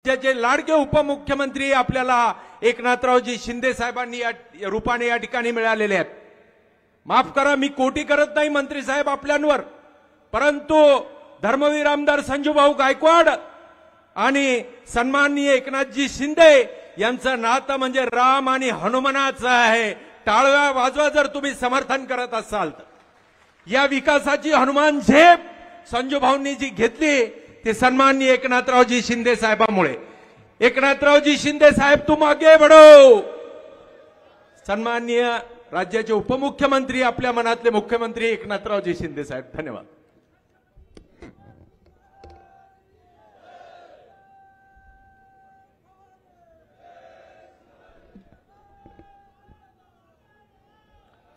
राज्याचे लाडके उपमुख्यमंत्री आपल्याला एकनाथरावजी शिंदे साहेबांनी या रूपाने या ठिकाणी मिळालेले आहेत। माफ करा, मी कोटी करत नाही मंत्री साहेब आपल्यांवर, परंतु धर्मवीर आमदार संजूभाऊ गायकवाड आणि सन्माननीय एकनाथजी शिंदे यांचं नातं म्हणजे राम आणि हनुमानाचं आहे। टाळव्या वाजवा जर तुम्ही समर्थन करत असाल तर। या विकासाची हनुमान झेप संजूभाऊंनी जी घेतली ते सन्माननीय एकनाथरावजी शिंदे साहेबांमुळे। एकनाथरावजी शिंदे साहेब तुम आगे बढ़ो। सन्माननीय राज्याचे उपमुख्यमंत्री आपल्या मनातले मुख्यमंत्री एकनाथरावजी शिंदे साहेब, धन्यवाद।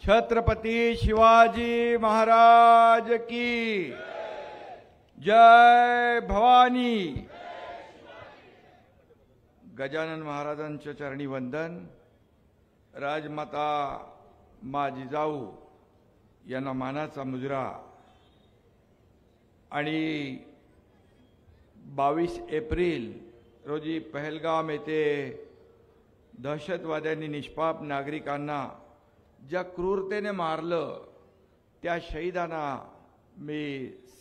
छत्रपति शिवाजी महाराज की जय भवानी। गजानन महाराजांच्या चरणी वंदन। राजमाता मा जिजाऊ यांना मानाचा मुजरा आणि 22 एप्रिल रोजी पहलगाम येथे दहशतवाद्यांनी निष्पाप नागरिकांना ज्या क्रूरतेने मारलं त्या शहीदांना मी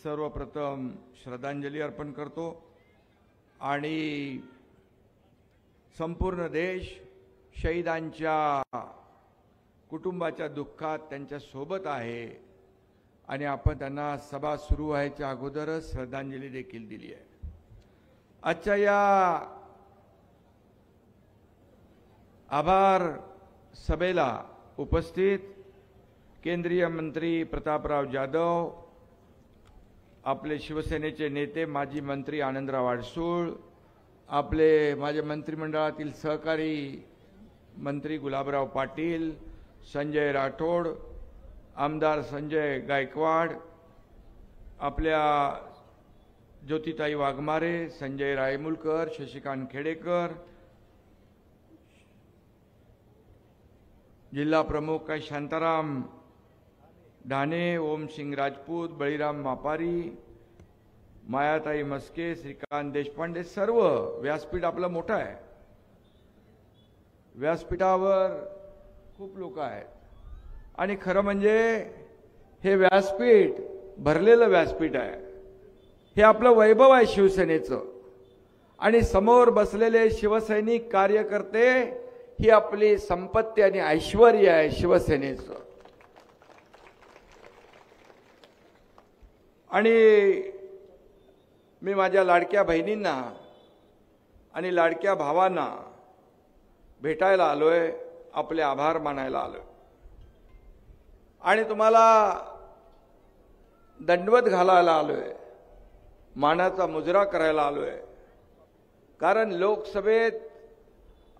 सर्वप्रथम श्रद्धांजली अर्पण करतो आणि संपूर्ण देश शहीदांच्या कुटुंबाच्या दुःखात त्यांच्या सोबत आहे आणि आपण त्यांना सभा सुरू व्हायच्या अगोदरच श्रद्धांजली देखील दिली आहे। आजच्या या आभार सभेला उपस्थित केंद्रीय मंत्री प्रतापराव जाधव, आपले शिवसेनेचे नेते माजी मंत्री आनंदराव अडसूळ, आपले माझे मंत्रिमंडळातील सहकारी मंत्री गुलाबराव पाटील, संजय राठोड, आमदार संजय गायकवाड, आपल्या ज्योतिताई वाघमारे, संजय रायमुलकर, शशिकांत खेडेकर, जिल्हा प्रमुख काय शांताराम ढाणे, ओमसिंग राजपूत, बळीराम मापारी, मायाताई मस्के, श्रीकांत देशपांडे, सर्व व्यासपीठ आपलं मोठं आहे। व्यासपीठावर खूप लोक आहेत आणि खरं म्हणजे हे व्यासपीठ भरलेलं व्यासपीठ आहे। हे आपलं वैभव आहे शिवसेनेचं आणि समोर बसलेले शिवसैनिक कार्यकर्ते ही आपली संपत्ती आणि ऐश्वर्य आहे शिवसेनेचं। आणि मी माझ्या लाडक्या बहिणींना आणि लाडक्या भावांना भेटायला आलोय, आपले आभार मानायला आलोय आणि तुम्हाला दंडवत घालायला आलोय, मानाचा मुजरा करायला आलोय। कारण लोकसभेत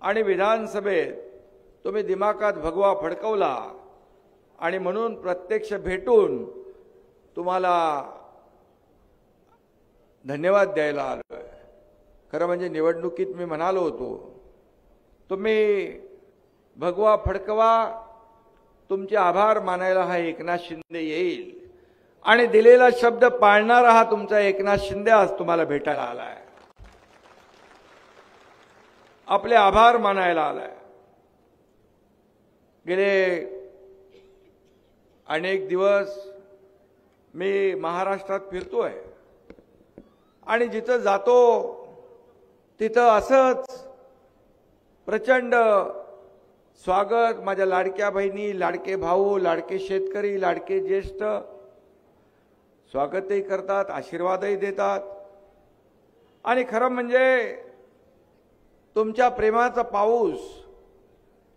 आणि विधानसभेत तुम्ही दिमागात भगवा फडकवला आणि म्हणून प्रत्यक्ष भेटून तुम्हाला धन्यवाद द्यायला आलोय। खरं म्हणजे निवडणुकीत मी म्हणालो होतो तुम्ही भगवा फडकवा, तुमचे आभार मानायला हा एकनाथ शिंदे येईल आणि दिलेला शब्द पाळणारा हा तुमचा एकनाथ शिंदे आज तुम्हाला भेटायला आलाय, आपले आभार मानायला आलाय। गेले अनेक दिवस मी महाराष्ट्रात फिरतोय आणि जिथं जातो तिथं असंच प्रचंड स्वागत, माझ्या लाडक्या बहिणी, लाडके भाऊ, लाडके शेतकरी, लाडके ज्येष्ठ स्वागतही करतात, आशीर्वादही देतात आणि खरं म्हणजे तुमच्या प्रेमाचा पाऊस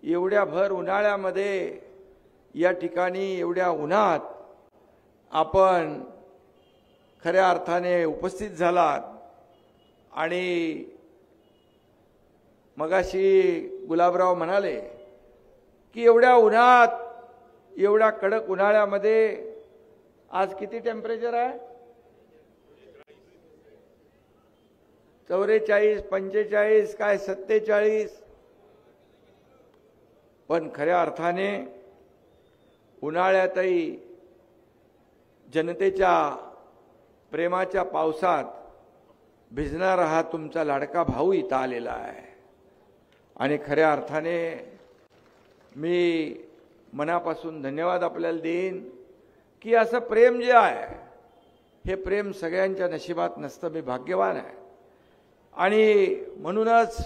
एवढ्या भर उन्हाळ्यामध्ये या ठिकाणी एवढ्या उन्हात आपण खऱ्या अर्थाने उपस्थित झालात आणि मगाशी गुलाबराव म्हणाले की एवढ्या उन्हात, एवढ्या कडक उन्हाळ्यामध्ये आज किती टेम्परेचर आहे? 44, 45 काय 47। पण खऱ्या अर्थाने उन्हाळ्यातही जनतेच्या प्रेमाच्या पावसात भिजणारा हा तुमचा लाडका भाऊ इथं आलेला आहे. आणि खऱ्या अर्थाने मी मनापासून धन्यवाद आपल्याला देईन की असं प्रेम जे आहे हे प्रेम सगळ्यांच्या नशिबात नसतं. मी भाग्यवान आहे. आणि म्हणूनच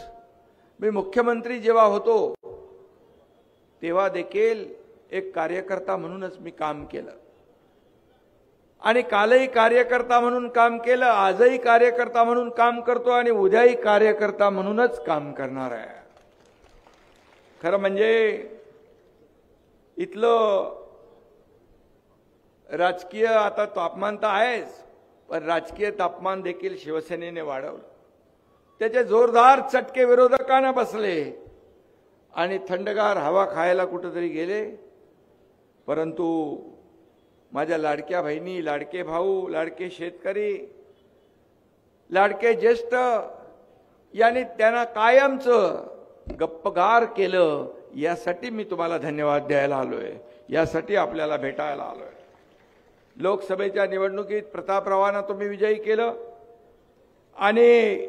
मी मुख्यमंत्री जेव्हा होतो तेव्हा देखील एक कार्यकर्ता म्हणूनच मी काम केलं. आणि कालही कार्यकर्ता म्हणून काम केलं, आजही कार्यकर्ता म्हणून काम करतो आणि उद्याही कार्यकर्ता म्हणूनच काम करणार आहे. खरं म्हणजे इथलं राजकीय आता तापमान तर आहेच, पण राजकीय तापमान देखील शिवसेनेने वाढवलं. त्याचे जोरदार चटके विरोधकांना बसले आणि थंडगार हवा खायला कुठेतरी गेले. परंतु माझ्या लाडक्या बहिणी, लाडके भाऊ, लाडके शेतकरी, लाडके ज्येष्ठ यांनी त्यांना कायमचं गप्पगार केलं. यासाठी मी तुम्हाला धन्यवाद द्यायला आलोय, यासाठी आपल्याला भेटायला आलोय. लोकसभेच्या निवडणुकीत प्रतापरावांना तुम्ही विजयी केलं आणि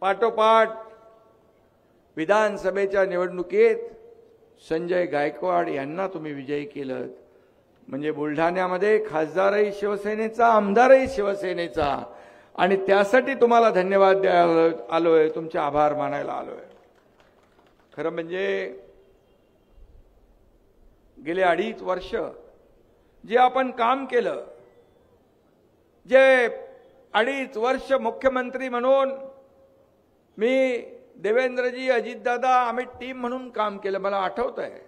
पाठोपाठ विधानसभेच्या निवडणुकीत संजय गायकवाड यांना तुम्ही विजयी केलं. म्हणजे बुलढाण्यामध्ये खासदारही शिवसेनेचा, आमदारही शिवसेनेचा. आणि त्यासाठी तुम्हाला धन्यवाद द्यायला आलोय, तुमचे आभार मानायला आलोय. खरं म्हणजे गेले 2.5 वर्ष जे आपण काम केलं, जे 2.5 वर्ष मुख्यमंत्री म्हणून मी, देवेंद्रजी, अजितदादा, आम्ही टीम म्हणून काम केलं. मला आठवतंय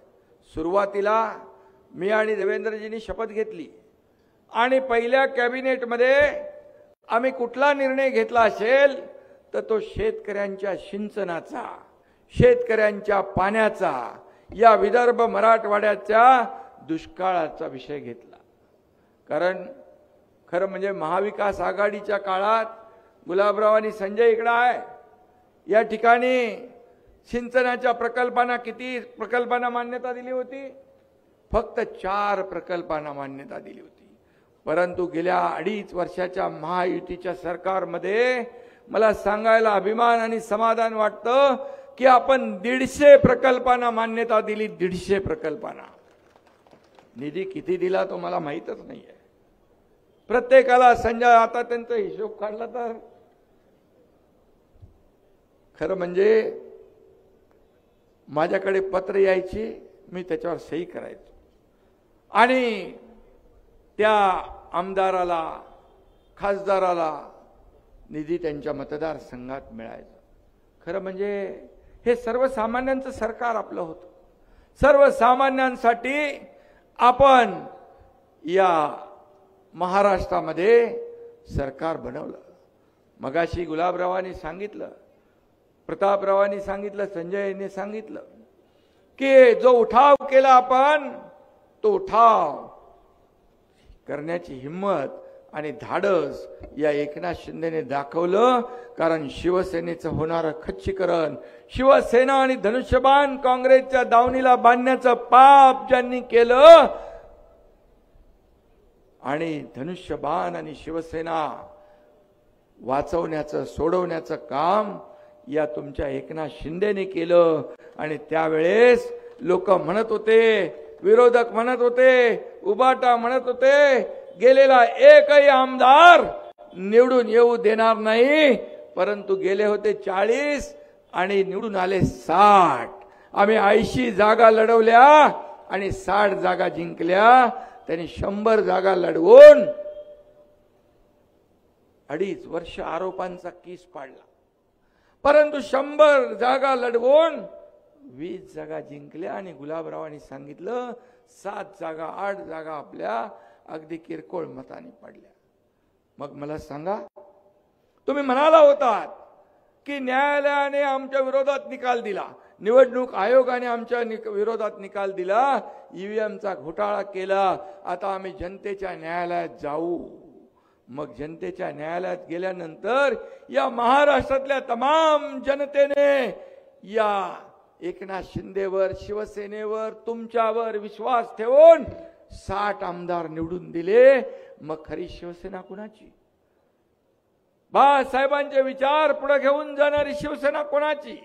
सुरुवातीला मी आणि देवेंद्रजींनी शपथ घेतली आणि पहिल्या कॅबिनेटमध्ये आम्ही कुठला निर्णय घेतला असेल तर तो शेतकऱ्यांच्या सिंचनाचा, शेतकऱ्यांच्या पाण्याचा, या विदर्भ मराठवाड्याच्या दुष्काळाचा विषय घेतला. कारण खरं म्हणजे महाविकास आघाडीच्या काळात गुलाबराव आणि संजय इकडे आहे, या ठिकाणी सिंचनाच्या प्रकल्पांना किती प्रकल्पांना मान्यता दिली होती? फक्त 4 प्रकल्पांना मान्यता दिली होती. परंतु गेल्या 2.5 वर्षाच्या महायुतीच्या सरकारमध्ये मला सांगायला अभिमान आणि समाधान वाटतं की आपण 150 प्रकल्पांना मान्यता दिली. 150 प्रकल्पांना. निधी किती दिला तो मला माहीतच नाहीये. प्रत्येकाला संजय, आता त्यांचा हिशोब काढला तर खरं म्हणजे माझ्याकडे पत्र यायची, मी त्याच्यावर सही करायचो आणि त्या आमदाराला, खासदाराला निधी त्यांच्या मतदारसंघात मिळायचा. खरं म्हणजे हे सर्वसामान्यांचं सरकार आपलं होतं. सर्वसामान्यांसाठी आपण या महाराष्ट्रामध्ये सरकार बनवलं. मगाशी गुलाबरावांनी सांगितलं, प्रतापरावांनी सांगितलं, संजयने सांगितलं की जो उठाव केला आपण, तो उठाव करण्याची हिम्मत आणि धाडस या एकनाथ शिंदेने दाखवलं. कारण शिवसेनेचं होणारं खच्चीकरण, शिवसेना आणि धनुष्यबाण काँग्रेसच्या दावणीला बांधण्याचं पाप ज्यांनी केलं आणि धनुष्यबाण आणि शिवसेना वाचवण्याचं, सोडवण्याचं काम या तुमच्या एकनाथ शिंदेने केलं. आणि त्यावेळेस लोक म्हणत होते, विरोधक म्हणत होते, उबाटा म्हणत होते, गेलेला एकही आमदार निवडून येऊ देणार नाही. परंतु गेले होते 40 आणि निवडून आले 60. आम्ही 80 जागा लढवल्या आणि 60 जागा जिंकल्या. त्यांनी 100 जागा लढवून 2.5 वर्ष आरोपांचा कीस पाडला. परंतु 100 जागा लढवून 20 जागा जिंकल्या आणि गुलाबरावांनी सांगितलं 7 जागा, 8 जागा आपल्या अगदी किरकोळ मताने पडल्या. मग मला सांगा, तुम्ही म्हणाला होतात की न्यायालयाने आमच्या विरोधात निकाल दिला, निवडणूक आयोगाने आमच्या विरोधात निकाल दिला, ईव्हीएमचा घोटाळा केला, आता आम्ही जनतेच्या न्यायालयात जाऊ. मग जनतेच्या न्यायालयात गेल्यानंतर या महाराष्ट्रातल्या तमाम जनतेने या एकनाथ शिंदेवर, शिवसेनेवर, तुमच्यावर विश्वास ठेवून 60 आमदार निवडून दिले. मग खरी शिवसेना कुणाची? बाळासाहेबांचे विचार पुढे घेऊन जाणारी शिवसेना कोणाची?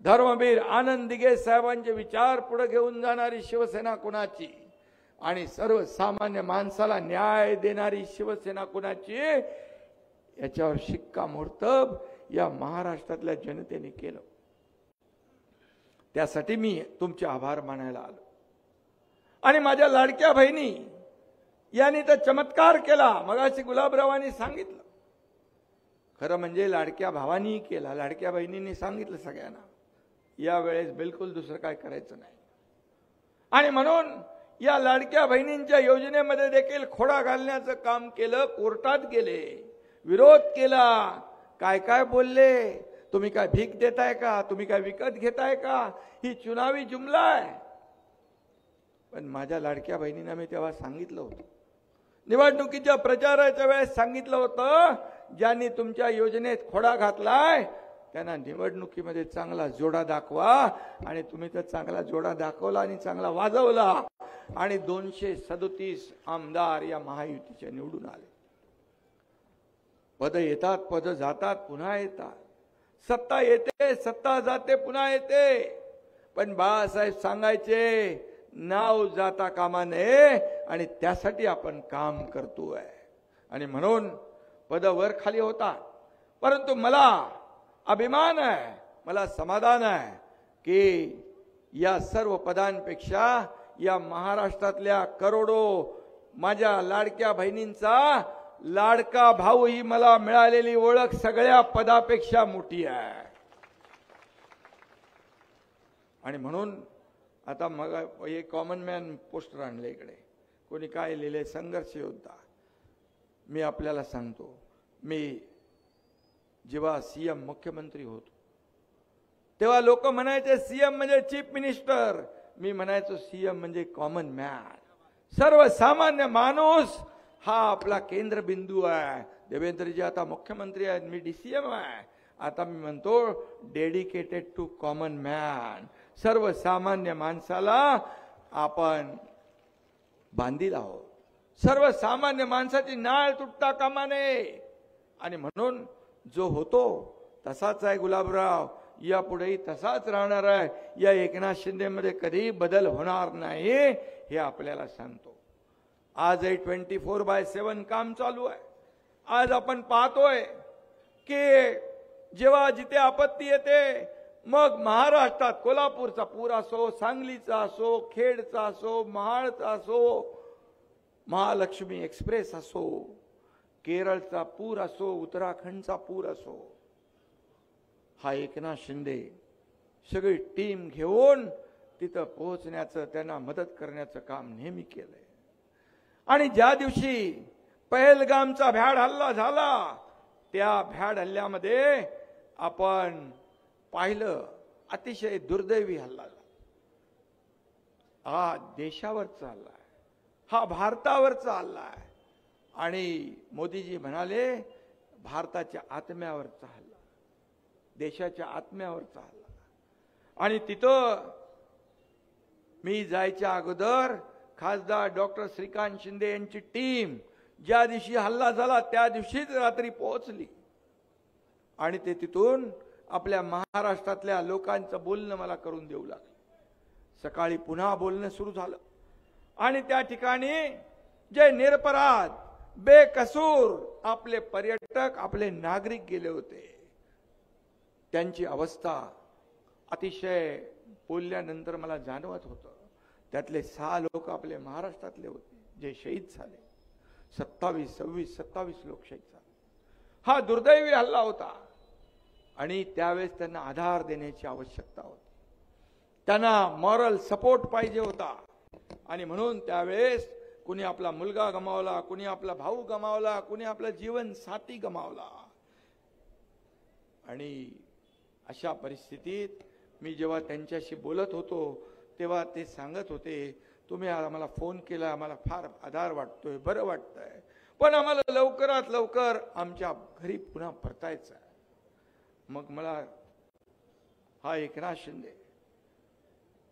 धर्मवीर आनंद दिघे साहेबांचे विचार पुढे घेऊन जाणारी शिवसेना कोणाची? आणि सर्वसामान्य माणसाला न्याय देणारी शिवसेना कोणाची? याच्यावर शिक्कामोर्तब या महाराष्ट्रातल्या जनतेने केलं. त्यासाठी मी तुमचे आभार मानायला आलो. आणि माझ्या लाडक्या बहिणी यांनी तर चमत्कार केला. मगाशी गुलाबरावांनी सांगितलं. खरं म्हणजे लाडक्या भावांनी केला, लाडक्या बहिणींनी सांगितलं सगळ्यांना, यावेळेस बिलकुल दुसरं काय करायचं नाही. आणि म्हणून या लाडक्या बहिणींच्या योजनेमध्ये देखील खोडा घालण्याचं काम केलं. कोर्टात गेले, विरोध केला, काय काय बोलले. तुम्ही काय भीक देताय का? तुम्ही काय विकत घेताय का? ही चुनावी जुमला आहे. पण माझ्या लाडक्या बहिणींना मी तेव्हा सांगितलं होतं, निवडणुकीच्या प्रचाराच्या वेळेस सांगितलं होतं, ज्यांनी तुमच्या योजनेत खोडा घातलाय त्यांना निवडणुकीमध्ये चांगला जोडा दाखवा. आणि तुम्ही तर चांगला जोडा दाखवला आणि चांगला वाजवला. आणि 237 आमदार या महायुतीचे निवडून आले. पद येतात, पद जातात, पुन्हा येतात. सत्ता येते, सत्ता जाते, पुन्हा येते. पण बाळासाहेब सांगायचे, नाव जाता कामा नये. आणि त्यासाठी आपण काम करतोय. आणि म्हणून पद वर खाली होता, परंतु मला अभिमान आहे, मला समाधान आहे की या सर्व पदांपेक्षा या महाराष्ट्रातल्या करोडो माझ्या लाडक्या बहिणींचा लाडका भाऊ ही मला मिळालेली ओळख सगळ्या पदापेक्षा मोठी आहे. आणि म्हणून आता मग हे कॉमन मॅन पोस्टर आणले इकडे. कोणी काय लिहिले? संघर्ष योद्धा. मी आपल्याला सांगतो, मी जेव्हा सीएम मुख्यमंत्री होतो तेव्हा लोक म्हणायचे सीएम म्हणजे चीफ मिनिस्टर. मी म्हणायचो सीएम म्हणजे कॉमन मॅन, सर्वसामान्य माणूस हा आपला केंद्रबिंदू आहे. देवेंद्रजी आता मुख्यमंत्री आहेत, मी डीसीएम आहे. आता मी म्हणतो डेडिकेटेड टू कॉमन मॅन. सर्वसामान्य माणसाला आपण बांधील आहोत. सर्वसामान्य माणसाची नाळ तुटता कामा नये. आणि म्हणून जो होतो तसाच आहे गुलाबराव, यापुढेही तसाच राहणार आहे. या एकनाथ शिंदे मध्ये कधीही बदल होणार नाही हे आपल्याला सांगतो. आजही 24/7 काम चालू आहे. आज आपण पाहतोय की जेव्हा जिथे आपत्ती येते, मग महाराष्ट्रात कोल्हापूरचा पूर असो, सांगलीचा असो, खेडचा असो, महाडचा असो, महालक्ष्मी एक्सप्रेस असो, केरळचा पूर असो, उत्तराखंडचा पूर असो, हा एकनाथ शिंदे सगळी टीम घेऊन तिथं पोहोचण्याचं, त्यांना मदत करण्याचं काम नेहमी केलंय. आणि ज्या दिवशी पहलगामचा भ्याड हल्ला झाला, त्या भ्याड हल्ल्यामध्ये आपण पाहिलं अतिशय दुर्दैवी हल्ला झाला. हा देशावरचा हल्ला आहे, हा भारतावरचा हल्ला आहे. आणि मोदीजी म्हणाले भारताच्या आत्म्यावरचा हल्ला, देशाच्या आत्म्यावरचा हल्ला. आणि तिथं मी जायच्या अगोदर खासदार डॉक्टर श्रीकांत शिंदे यांची टीम ज्या दिवशी हल्ला झाला त्या दिवशीच रात्री पोहोचली. आणि ते तिथून आपल्या महाराष्ट्रातल्या लोकांचं बोलणं मला करून देऊ लागले. सकाळी पुन्हा बोलणं सुरू झालं. आणि त्या ठिकाणी जे निरपराध बेकसूर आपले पर्यटक, आपले नागरिक गेले होते, त्यांची अवस्था अतिशय बोलल्यानंतर मला जाणवत होतं. त्यातले 6 लोक आपले महाराष्ट्रातले होते जे शहीद झाले. 27 लोक शहीद झाले. हा दुर्दैवी हल्ला होता. आणि त्यावेळेस त्यांना आधार देण्याची आवश्यकता होती, त्यांना मॉरल सपोर्ट पाहिजे होता. आणि म्हणून त्यावेळेस कुणी आपला मुलगा गमावला, कुणी आपला भाऊ गमावला, कुणी आपला जीवन साथी गमावला. आणि अशा परिस्थितीत मी जेव्हा त्यांच्याशी बोलत होतो तेव्हा ते सांगत होते, तुम्ही आम्हाला फोन केला, आम्हाला फार आधार वाटतोय, बरं वाटतंय, पण आम्हाला लवकरात लवकर आमच्या घरी पुन्हा परतायचं आहे. मग मला हा एकनाथ शिंदे,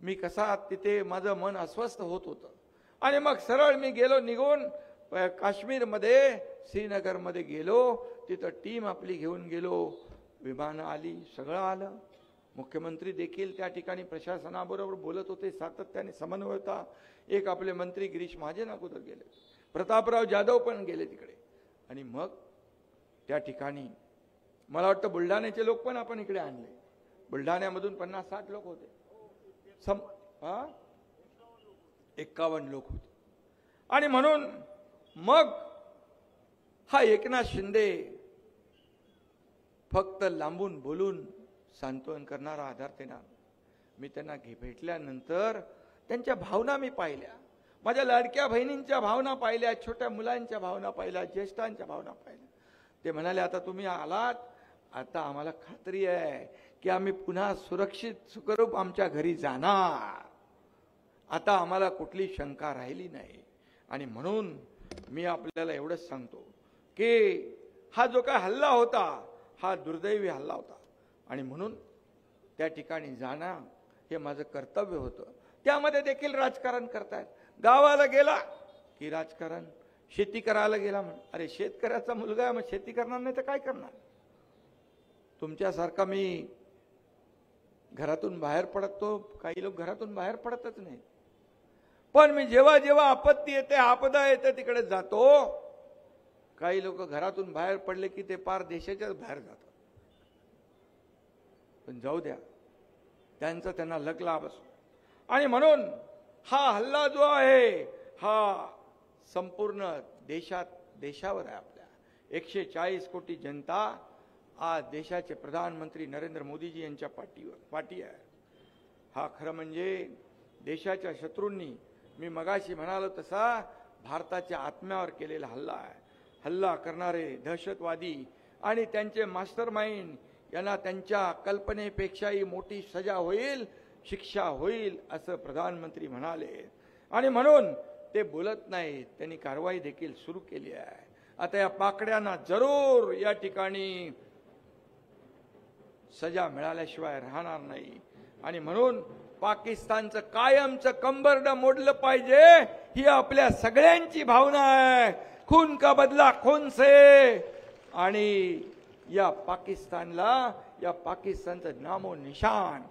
मी कसा तिथे माझं मन अस्वस्थ होत होतं. आणि मग सरळ मी गेलो निघून काश्मीरमध्ये, श्रीनगरमध्ये गेलो. तिथं टीम आपली घेऊन गेलो, विमानं आली, सगळं आलं. मुख्यमंत्री देखील त्या ठिकाणी प्रशासनाबरोबर बोलत होते, सातत्याने समन्वय होता. एक आपले मंत्री गिरीश महाजन अगोदर गेले, प्रतापराव जाधव पण गेले तिकडे. आणि मग त्या ठिकाणी मला वाटतं बुलढाण्याचे लोक पण आपण इकडे आणले. बुलढाण्यामधून 50-60 लोक होते, 51 लोक होते. आणि म्हणून मग हा एकनाथ शिंदे फक्त लांबून बोलून सांत्वन करणारा, आधार देणार. मी त्यांना भेटल्यानंतर त्यांच्या भावना मी पाहिल्या, माझ्या लाडक्या बहिणींच्या भावना पाहिल्या, छोट्या मुलांच्या भावना पाहिल्या, ज्येष्ठांच्या भावना पाहिल्या. ते म्हणाले, आता तुम्ही आलात, आता आम्हाला खात्री आहे की आम्ही पुन्हा सुरक्षित सुखरूप आमच्या घरी जाणार. आता आम्हाला कुठली शंका राहिली नाही. आणि म्हणून मी आपल्याला एवढंच सांगतो की हा जो काय हल्ला होता, हा दुर्दैवी हल्ला होता. आणि म्हणून त्या ठिकाणी जाणं हे माझं कर्तव्य होतं. त्यामध्ये देखील राजकारण करतायत. गावाला गेला की राजकारण, शेती करायला गेला म्हणून, अरे शेतकऱ्याचा मुलगा आहे, मग शेती करणार नाही तर काय करणार? तुमच्यासारखा मी घरातून बाहेर पडतो, काही लोक घरातून बाहेर पडतच नाही. पण मी जेव्हा जेव्हा आपत्ती येते, आपदा येते, तिकडे जातो. काही लोक घरातून बाहेर पडले की ते पार देशाच्याच बाहेर जातात. पण जाऊ द्या, त्यांचा त्यांना लग लाभ असो. आणि म्हणून हा हल्ला जो आहे हा संपूर्ण देशावर आहे. आपल्या 140 कोटी जनता आज देशाचे प्रधानमंत्री नरेंद्र मोदीजी यांच्या पाठी आहे. हा खरं म्हणजे देशाच्या शत्रूंनी, मी मगाशी म्हणालो तसा, भारताच्या आत्म्यावर केलेला हल्ला आहे. हल्ला करणारे दहशतवादी आणि त्यांचे मास्टर माइंड यांना त्यांच्या कल्पनेपेक्षाही मोठी सजा होईल, शिक्षा होईल, असं प्रधानमंत्री म्हणाले. आणि म्हणून ते बोलत नाहीत, त्यांनी कारवाई देखील सुरू केली आहे. आता या पाकड्यांना जरूर या ठिकाणी सजा मिळाल्याशिवाय राहणार नाही. आणि म्हणून पाकिस्तानचं कायमचं कंबरडं मोडलं पाहिजे, ही आपल्या सगळ्यांची भावना आहे. खून का बदला खून से. आणि या पाकिस्तानचं नामो निशान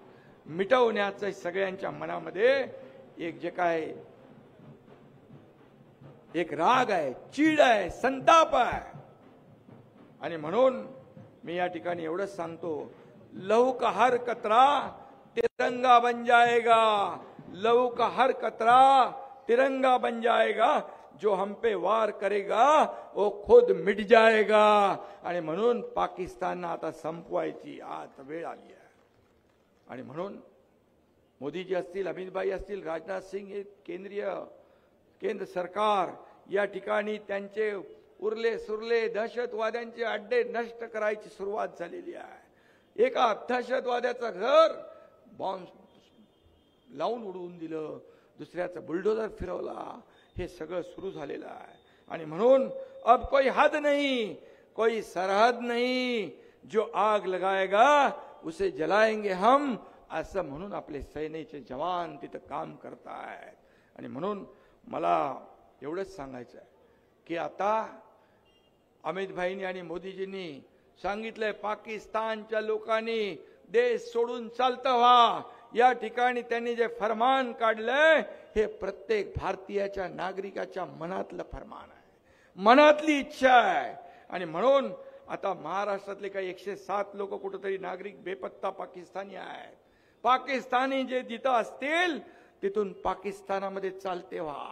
मिटवण्याचं सगळ्यांच्या मनामध्ये एक राग आहे, चीड आहे, संताप आहे. आणि म्हणून मी या ठिकाणी एवढंच सांगतो, लहू का हर कतरा तिरंगा बन जाएगा. लहू का हर कतरा तिरंगा बन जाएगा. जो हम पे वार करेगा वो खुद मिट जाएगा. आणि म्हणून पाकिस्तानला आता संपवायची आता वेळ आली आहे. आणि म्हणून मोदीजी असतील, अमित भाई असतील, राजनाथ सिंग, केंद्र सरकार या ठिकाणी त्यांचे उरले सुरले दहशतवाद्यांचे अड्डे नष्ट करायची सुरुवात झालेली आहे. एका दहशतवाद्याचं घर बॉम्ब लावून उडवून दिलं, दुसऱ्याचं बुलडोजर फिरवला, हे सगळं सुरू झालेलं आहे. आणि म्हणून अब कोई हद नहीं, कोई सरहद नहीं, जो आग लगाएगा उसे जलाएंगे हम, असं म्हणून आपले सैन्याचे जवान तिथं काम करतायत. आणि म्हणून मला एवढंच सांगायचं आहे की आता अमित भाईंनी आणि मोदीजींनी सांगितलंय, पाकिस्तानच्या लोकांनी देश सोडून चालतं व्हा. या ठिकाणी त्यांनी जे फरमान काढलंय हे प्रत्येक भारतीयाच्या नागरिकाच्या मनातलं फरमान आहे, मनातली इच्छा आहे. आणि म्हणून आता महाराष्ट्रातले काही 107 लोक कुठेतरी नागरिक बेपत्ता पाकिस्तानी आहेत. पाकिस्तानी जे जिथं असतील तिथून पाकिस्तानामध्ये चालते व्हा,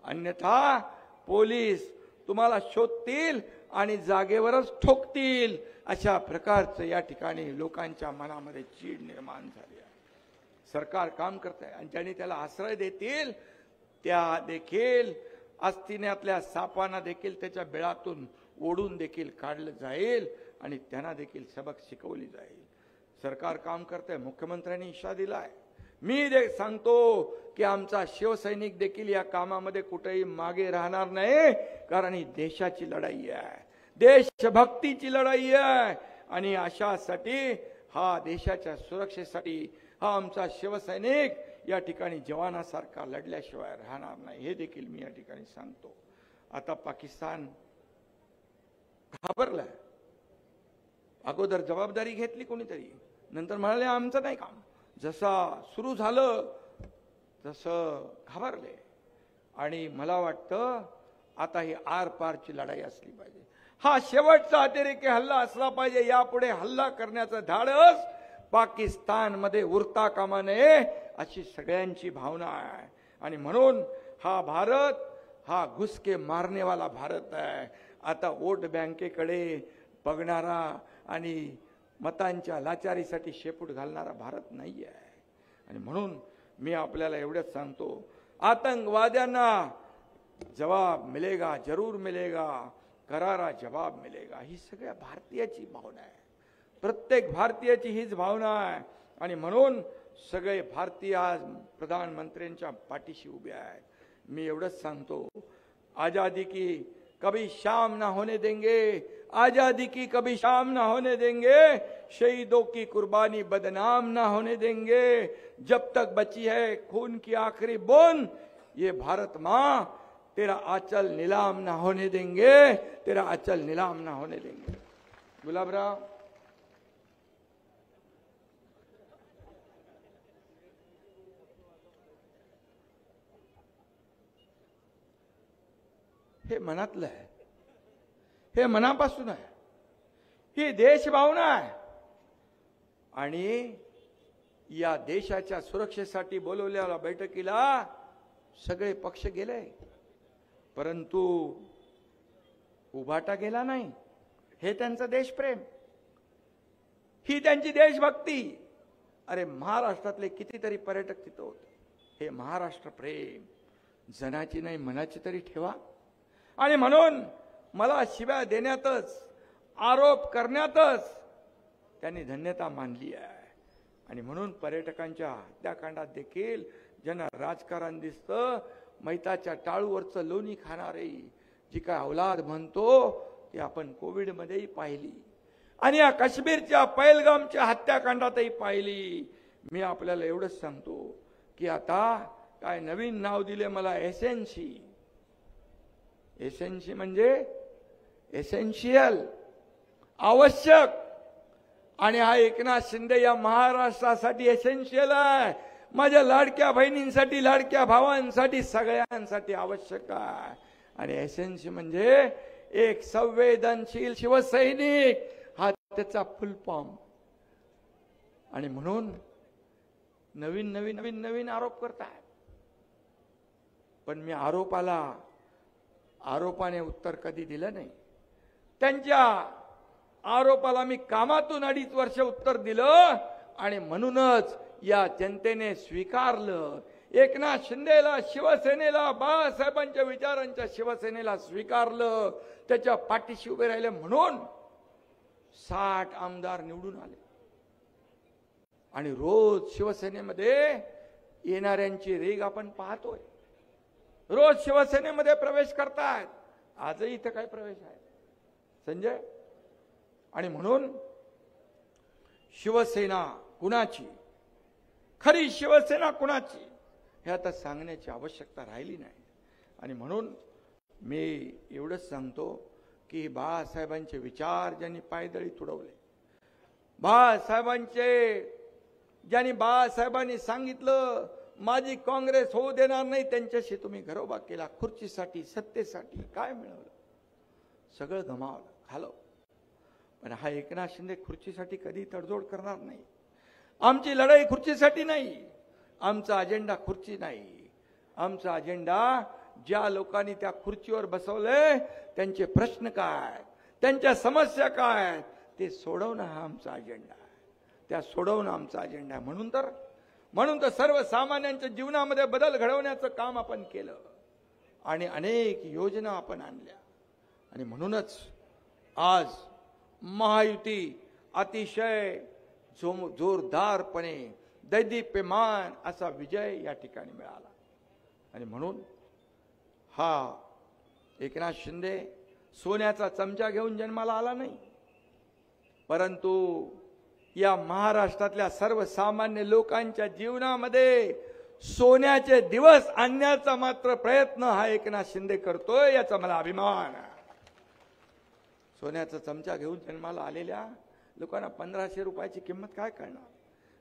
अन्यथा पोलीस तुम्हाला शोधतील आणि जागेवरच ठोकतील. अशा प्रकारचं या ठिकाणी लोकांच्या मनामध्ये चीड निर्माण झाली आहे. सरकार काम करत आहे आणि ज्यांनी त्याला आश्रय देतील त्या देखील अस्तिन्यातल्या सापांना देखील त्याच्या बिळातून ओढून देखील काढलं जाईल आणि त्यांना देखील सबक शिकवली जाईल. सरकार काम करत आहे. मुख्यमंत्र्यांनी इशारा दिलाय. मी सांगतो की आमचा शिवसैनिक देखील या कामामध्ये कुठेही मागे राहणार नाही, कारण ही देशाची लढाई आहे, देशभक्तीची लढाई आहे. आणि अशासाठी हा देशाच्या सुरक्षेसाठी हा आमचा शिवसैनिक या ठिकाणी जवानासारखा लढल्याशिवाय राहणार नाही, हे देखील मी या ठिकाणी सांगतो. आता पाकिस्तान घाबरलाय. अगोदर जबाबदारी घेतली कोणीतरी, नंतर म्हणाले आमचं नाही काम. जसा सुरू झालं तसं घाबरले. आणि मला वाटतं आता ही आरपारची लढाई असली पाहिजे. हा शेवटचा अतिरेकी हल्ला असला पाहिजे. यापुढे हल्ला करण्याचं धाडस पाकिस्तानमध्ये उरता कामा नये अशी सगळ्यांची भावना आहे. आणि म्हणून हा भारत हा घुसके मारनेवाला भारत आहे. आता वोट बँकेकडे बघणारा आणि मतांच्या लाचारीसाठी शेपूट घालणारा भारत नाही आहे. आणि म्हणून मी आपल्याला एवढंच सांगतो, आतंकवाद्यांना जवाब मिलेगा, जरूर मिलेगा, करारा जवाब मिलेगा. ही सगळ्या भारतीयाची भावना आहे. प्रत्येक भारतीयाची हीच भावना आहे. आणि म्हणून सगळे भारतीय आज प्रधानमंत्र्यांच्या पाठीशी उभे आहेत. मी एवढंच सांगतो, आजादी की कभी शाम ना होने देंगे, आजादी की कभी शाम ना होने देंगे, शहीदों की कुर्बानी बदनाम ना होने देंगे, जब तक बची है खून की आखिरी बूंद ये भारत माँ तेरा आंचल नीलाम ना होने देंगे, तेरा आंचल नीलाम ना होने देंगे. गुलाबराव, हे मनातलं आहे, हे मनापासून आहे, ही देशभावना आहे. आणि या देशाच्या सुरक्षेसाठी बोलवलेल्या बैठकीला सगळे पक्ष गेले, परंतु उभाटा गेला नाही. हे त्यांचं देशप्रेम, ही त्यांची देशभक्ती. अरे महाराष्ट्रातले कितीतरी पर्यटक तिथं होते. हे महाराष्ट्र प्रेम जनाची नाही मनाची तरी ठेवा. आणि म्हणून मला शिव्या देण्यातच, आरोप करण्यातच त्यांनी धन्यता मानली आहे. आणि म्हणून पर्यटकांच्या हत्याकांडात देखील ज्यांना राजकारण दिसतं, मैताच्या टाळूवरचं लोणी खाणारे जी काय औलाद म्हणतो ती आपण कोविडमध्येही पाहिली आणि या काश्मीरच्या पहलगामच्या हत्याकांडातही पाहिली. मी आपल्याला एवढंच सांगतो की आता काय नवीन नाव दिले मला, एसेन्सी. एसेन्सी म्हणजे एसेन्शियल, आवश्यक. आणि हा एकनाथ शिंदे या महाराष्ट्रासाठी एसेन्शियल आहे. माझ्या लाडक्या बहिणींसाठी, लाडक्या भावांसाठी, सगळ्यांसाठी आवश्यक आहे. आणि एसेन्सी म्हणजे एक संवेदनशील शिवसैनिक, हा त्याचा फुल फॉर्म. आणि म्हणून नवीन नवीन नवीन नवीन आरोप करताय. पण मी आरोपाने उत्तर कधी दिलं नाही. त्यांच्या आरोपाला मी कामातून 2.5 वर्ष उत्तर दिलं. आणि म्हणूनच या जनतेने स्वीकारलं. एकनाथ शिंदेला, शिवसेनेला, बाळासाहेबांच्या विचारांच्या शिवसेनेला स्वीकारलं, त्याच्या पाठीशी उभे राहिले. म्हणून 60 आमदार निवडून आले. आणि रोज शिवसेनेमध्ये येणाऱ्यांची रेग आपण पाहतोय. रोज शिवसेनेमध्ये प्रवेश करतायत. आजही इथं काय प्रवेश आहे संजय? आणि म्हणून शिवसेना कुणाची, खरी शिवसेना कुणाची हे आता सांगण्याची आवश्यकता राहिली नाही. आणि म्हणून मी एवढंच सांगतो की बाळासाहेबांचे विचार ज्यांनी पायदळी तुडवले, ज्यांनी बाळासाहेबांनी सांगितलं माझी काँग्रेस होऊ देणार नाही, त्यांच्याशी तुम्ही घरोबा केला. खुर्चीसाठी, सत्तेसाठी काय मिळवलं? सगळं गमावलं, खालो. पण हा एकनाथ शिंदे खुर्चीसाठी कधी तडजोड करणार नाही. आमची लढाई खुर्चीसाठी नाही, आमचा अजेंडा खुर्ची नाही. आमचा अजेंडा ज्या लोकांनी त्या खुर्चीवर बसवले त्यांचे प्रश्न काय, त्यांच्या समस्या काय, ते सोडवणं हा आमचा अजेंडा आहे. त्या सोडवणं आमचा अजेंडा आहे. म्हणून तर सर्वसामान्यांच्या जीवनामध्ये बदल घडवण्याचं काम आपण केलं आणि अनेक योजना आपण आणल्या. आणि म्हणूनच आज महायुती अतिशय जोरदारपणे दैदीप्यमान असा विजय या ठिकाणी मिळाला. आणि म्हणून हा एकनाथ शिंदे सोन्याचा चमचा घेऊन जन्माला आला नाही, परंतु या महाराष्ट्रातल्या सर्वसामान्य लोकांच्या जीवनामध्ये सोन्याचे दिवस आणण्याचा मात्र प्रयत्न हा एकनाथ शिंदे करतोय, याचा मला अभिमान आहे. सोन्याचा चमचा घेऊन जन्माला आलेल्या लोकांना 1500 रुपयाची किंमत काय कळणार?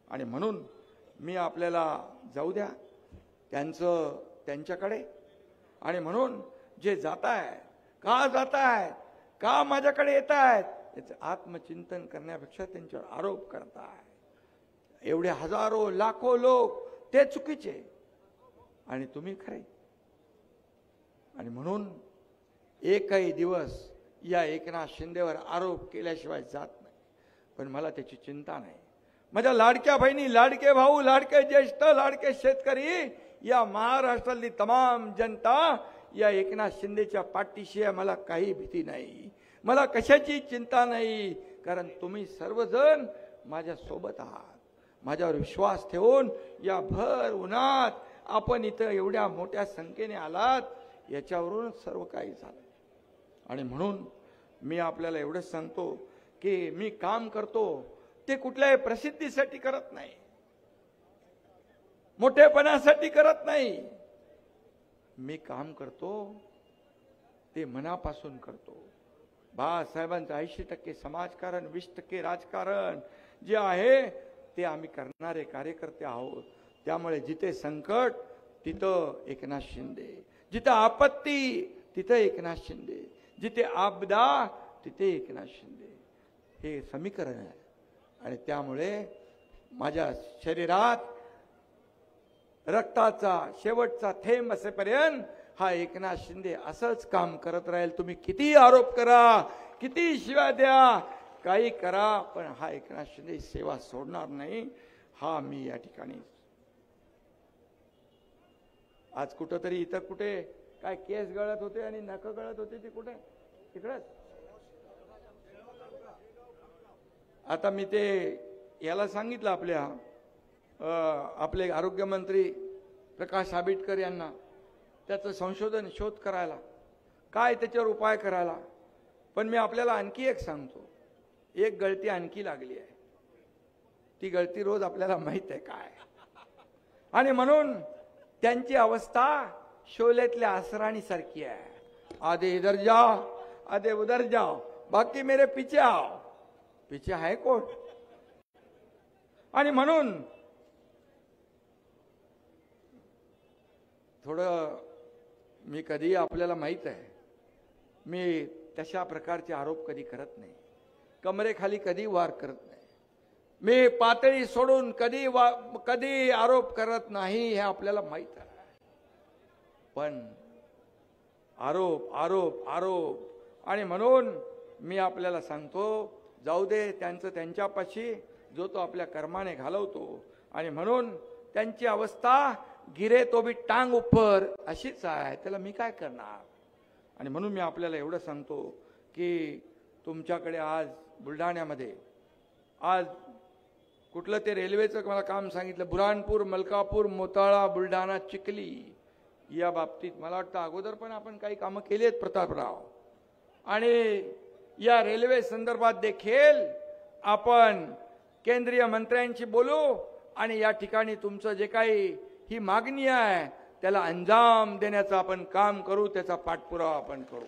आणि म्हणून मी आपल्याला जाऊ द्या त्यांच्याकडे. आणि म्हणून जे जात आहेत, का जात आहेत, का माझ्याकडे येत आहेत, याचं आत्मचिंतन करण्यापेक्षा त्यांच्यावर आरोप करताय. एवढे हजारो लाखो लोक ते चुकीचे आणि तुम्ही खरे. आणि म्हणून एकही दिवस या एकनाथ शिंदेवर आरोप केल्याशिवाय जात नाही. पण मला त्याची चिंता नाही. माझ्या लाडक्या बहिणी, लाडके भाऊ, लाडके ज्येष्ठ, लाडके शेतकरी, या महाराष्ट्रातली तमाम जनता या एकनाथ शिंदेच्या पाठीशी आहे. मला काही भीती नाही, मला कशाची चिंता नाही. कारण तुम्ही सर्वजण माझ्या सोबत आहात. माझ्यावर विश्वास ठेवून या भर उन्हात आपण इथं एवढ्या मोठ्या संख्येने आलात, याच्यावरून सर्व काही झालं. आणि म्हणून मी आपल्याला एवढंच सांगतो की मी काम करतो ते कुठल्याही प्रसिद्धीसाठी करत नाही, मोठेपणासाठी करत नाही. मी काम करतो ते मनापासून करतो. बाळासाहेबांचं 80% समाजकारण, 20% राजकारण जे आहे ते आम्ही करणारे कार्यकर्ते आहोत. त्यामुळे जिथे संकट तिथं एकनाथ शिंदे, जिथं आपत्ती तिथं एकनाथ शिंदे, जिथे आपदा तिथे एकनाथ शिंदे, हे समीकरण आहे. आणि त्यामुळे माझ्या शरीरात रक्ताचा शेवटचा थेंब असेपर्यंत हा एकनाथ शिंदे असंच काम करत राहील. तुम्ही किती आरोप करा, किती शिव्या द्या, काही करा, पण हा एकनाथ शिंदे सेवा सोडणार नाही. हा मी या ठिकाणी आज कुठंतरी इथं कुठे काय केस गळत होते आणि नख गळत होते, ते कुठे तिकडच. आता मी ते याला सांगितलं आपले आरोग्यमंत्री प्रकाश आंबेडकर यांना त्याचं संशोधन शोध करायला, काय त्याच्यावर उपाय करायला. पण मी आपल्याला आणखी एक सांगतो, एक गळती आणखी लागली आहे. ती गळती रोज आपल्याला माहित आहे काय. आणि म्हणून त्यांची अवस्था शोलेतल्या असराणी सारखी आहे. आधे इधर जाओ, आधे उधर जाओ, बाकी मेरे पीछे आओ. पीछे आहे कोण? आणि म्हणून थोडं मी कधी आपल्याला माहित आहे, मी तशा प्रकारचे आरोप कधी करत नाही, कमरेखाली कधी वार करत नाही, मी पातळी सोडून कधी आरोप करत नाही, हे आपल्याला माहित आहे. पण आरोप आरोप आरोप. आणि म्हणून मी आपल्याला सांगतो, जाऊ दे त्यांचं त्यांच्यापाशी, जो तो आपल्या कर्माने घालवतो. आणि म्हणून त्यांची अवस्था गिरे तो भी टांग ऊपर अशीच आहे, त्याला मी काय करणार. आणि म्हणून मी आपल्याला एवढं सांगतो की तुमच्याकडे आज बुलढाण्यामध्ये आज कुठलं ते रेल्वेचं मला काम सांगितलं, बुऱ्हाणपूर, मलकापूर, मोताळा, बुलढाणा, चिखली, या बाबतीत मला वाटतं अगोदर पण आपण काही कामं केली आहेत प्रतापराव. आणि या रेल्वे संदर्भात देखील आपण केंद्रीय मंत्र्यांशी बोलू आणि या ठिकाणी तुमचं जे काही ही मागणी आहे त्याला अंजाम देण्याचं आपण काम करू, त्याचा पाठपुरावा आपण करू.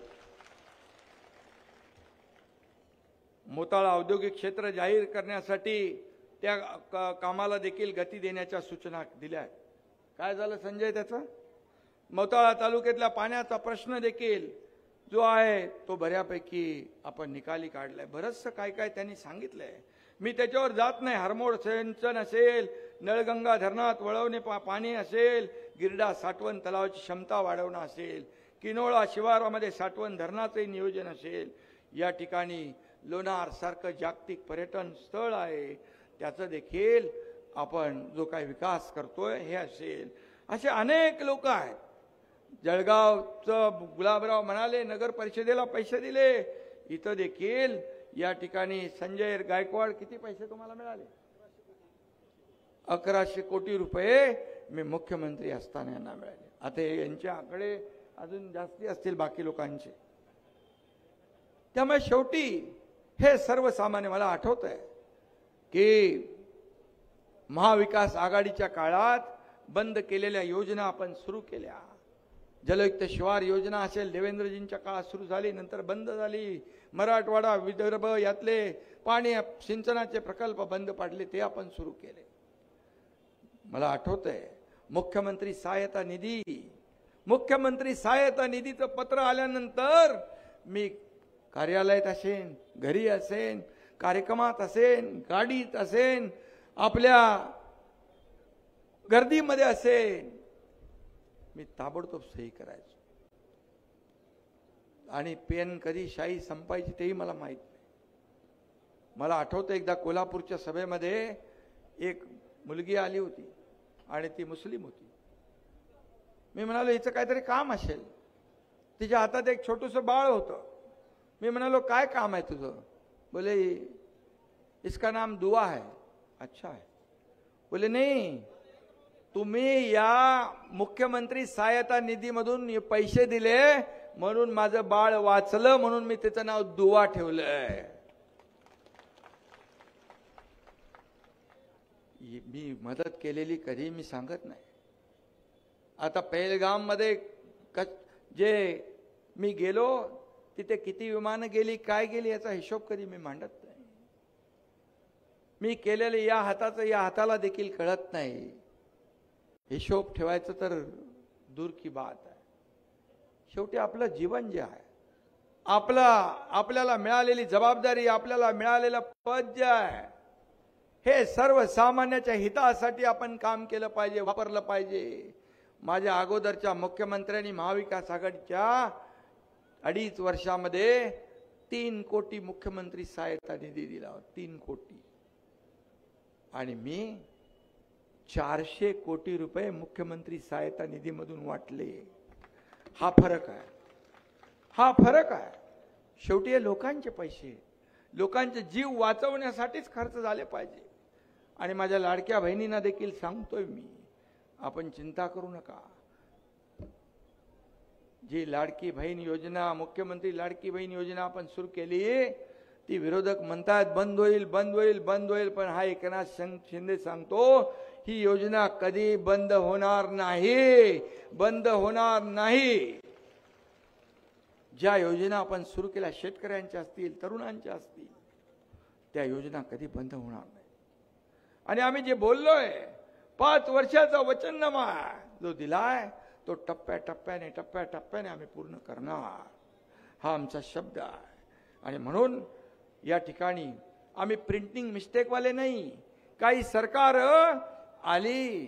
मोताळा औद्योगिक क्षेत्र जाहीर करण्यासाठी त्या कामाला देखील गती देण्याच्या सूचना दिल्या आहेत. काय झालं संजय त्याचं? मोताळा तालुक्यातल्या पाण्याचा प्रश्न देखील जो आहे तो बऱ्यापैकी आपण निकाली काढलाय. बरंचसं काय काय त्यांनी सांगितलंय, मी त्याच्यावर जात नाही. हरमोड सिंचन असेल, नळगंगा धरणात वळवणे पाणी असेल, गिरडा साठवण तलावाची क्षमता वाढवणं असेल, किनोळा शिवारामध्ये साठवण धरणाचे नियोजन असेल, या ठिकाणी लोणार सारखं जागतिक पर्यटन स्थळ आहे त्याचं देखील आपण जो काही विकास करतोय हे असेल. असे अनेक लोक आहेत. जळगावचं गुलाबराव म्हणाले नगर परिषदेला पैसे दिले, इथं देखील या ठिकाणी संजय गायकवाड किती पैसे तुम्हाला मिळाले? 1100 कोटी रुपये मी मुख्यमंत्री असताना यांना मिळाले. आता यांच्या आकडे अजून जास्ती असतील बाकी लोकांचे. त्यामुळे शेवटी हे सर्वसामान्य मला आठवत आहे की महाविकास आघाडीच्या काळात बंद केलेल्या योजना आपण सुरू केल्या. जलयुक्त शिवार योजना असेल, देवेंद्रजींच्या काळात सुरू झाली, नंतर बंद झाली. मराठवाडा, विदर्भ यातले पाणी सिंचनाचे प्रकल्प बंद पाडले, ते आपण सुरू केले. मला आठवतंय मुख्यमंत्री सहायता निधीचं पत्र आल्यानंतर मी कार्यालयात असेन, घरी असेन, कार्यक्रमात असेन, गाडीत असेन, आपल्या गर्दीमध्ये असेन, मी ताबडतोब सही करायचो. आणि पेन कधी शाई संपायची तेही मला माहित नाही. मला आठवतं एकदा कोल्हापूरच्या सभेमध्ये एक मुलगी आली होती आणि ती मुस्लिम होती. मी म्हणालो हिचं काहीतरी काम असेल. तिच्या हातात एक छोटूसं बाळ होतं. मी म्हणालो काय काम आहे तुझं? बोले इसका नाम दुआ है. अच्छा है. बोले नहीं, तुम्ही या मुख्यमंत्री सहायता निधीमधून पैसे दिले म्हणून माझं बाळ वाचलं, म्हणून मी त्याचं नाव दुआ ठेवलंय. मी मदत केलेली कधी मी सांगत नाही. आता पहलगाम मध्ये जे मी गेलो तिथे किती विमानं गेली, काय गेली, याचा हिशोब कधी मी मांडत नाही. मी केलेले या हाताचं या हाताला देखील कळत नाही. हिशोब ठेवायचं तर दूर की बात आहे. शेवटी आपलं जीवन जे आहे, आपल्याला मिळालेली जबाबदारी, आपल्याला मिळालेलं पद जे आहे, हे सर्वसामान्याच्या हितासाठी आपण काम केलं पाहिजे, वापरलं पाहिजे. माझ्या अगोदरच्या मुख्यमंत्र्यांनी महाविकास आघाडीच्या 2.5 वर्षामध्ये 3 कोटी मुख्यमंत्री सहायता निधी दिला. 3 कोटी. आणि मी 400 कोटी रुपये मुख्यमंत्री सहायता निधीमधून वाटले. हा फरक आहे. शेवटी हे लोकांचे पैसे, लोकांचे जीव वाचवण्यासाठीच खर्च झाले पाहिजे. आणि माझ्या लाडक्या बहिणींना देखील सांगतोय मी, आपण चिंता करू नका. जी लाडकी बहीण योजना, मुख्यमंत्री लाडकी बहीण योजना आपण सुरू केली, ती विरोधक म्हणतात बंद होईल. पण हा एकनाथ शिंदे सांगतो ही योजना कधी बंद होणार नाही. ज्या योजना आपण सुरू केल्या, शेतकऱ्यांच्या असतील, तरुणांच्या असतील, त्या योजना कधी बंद होणार नाही. आणि आम्ही जे बोललोय 5 वर्षाचा वचननामा जो दिलाय, तो टप्प्याटप्प्याने आम्ही पूर्ण करणार. हा आमचा शब्द आहे. आणि म्हणून या ठिकाणी आम्ही प्रिंटिंग मिस्टेकवाले नाही. काही सरकार आली,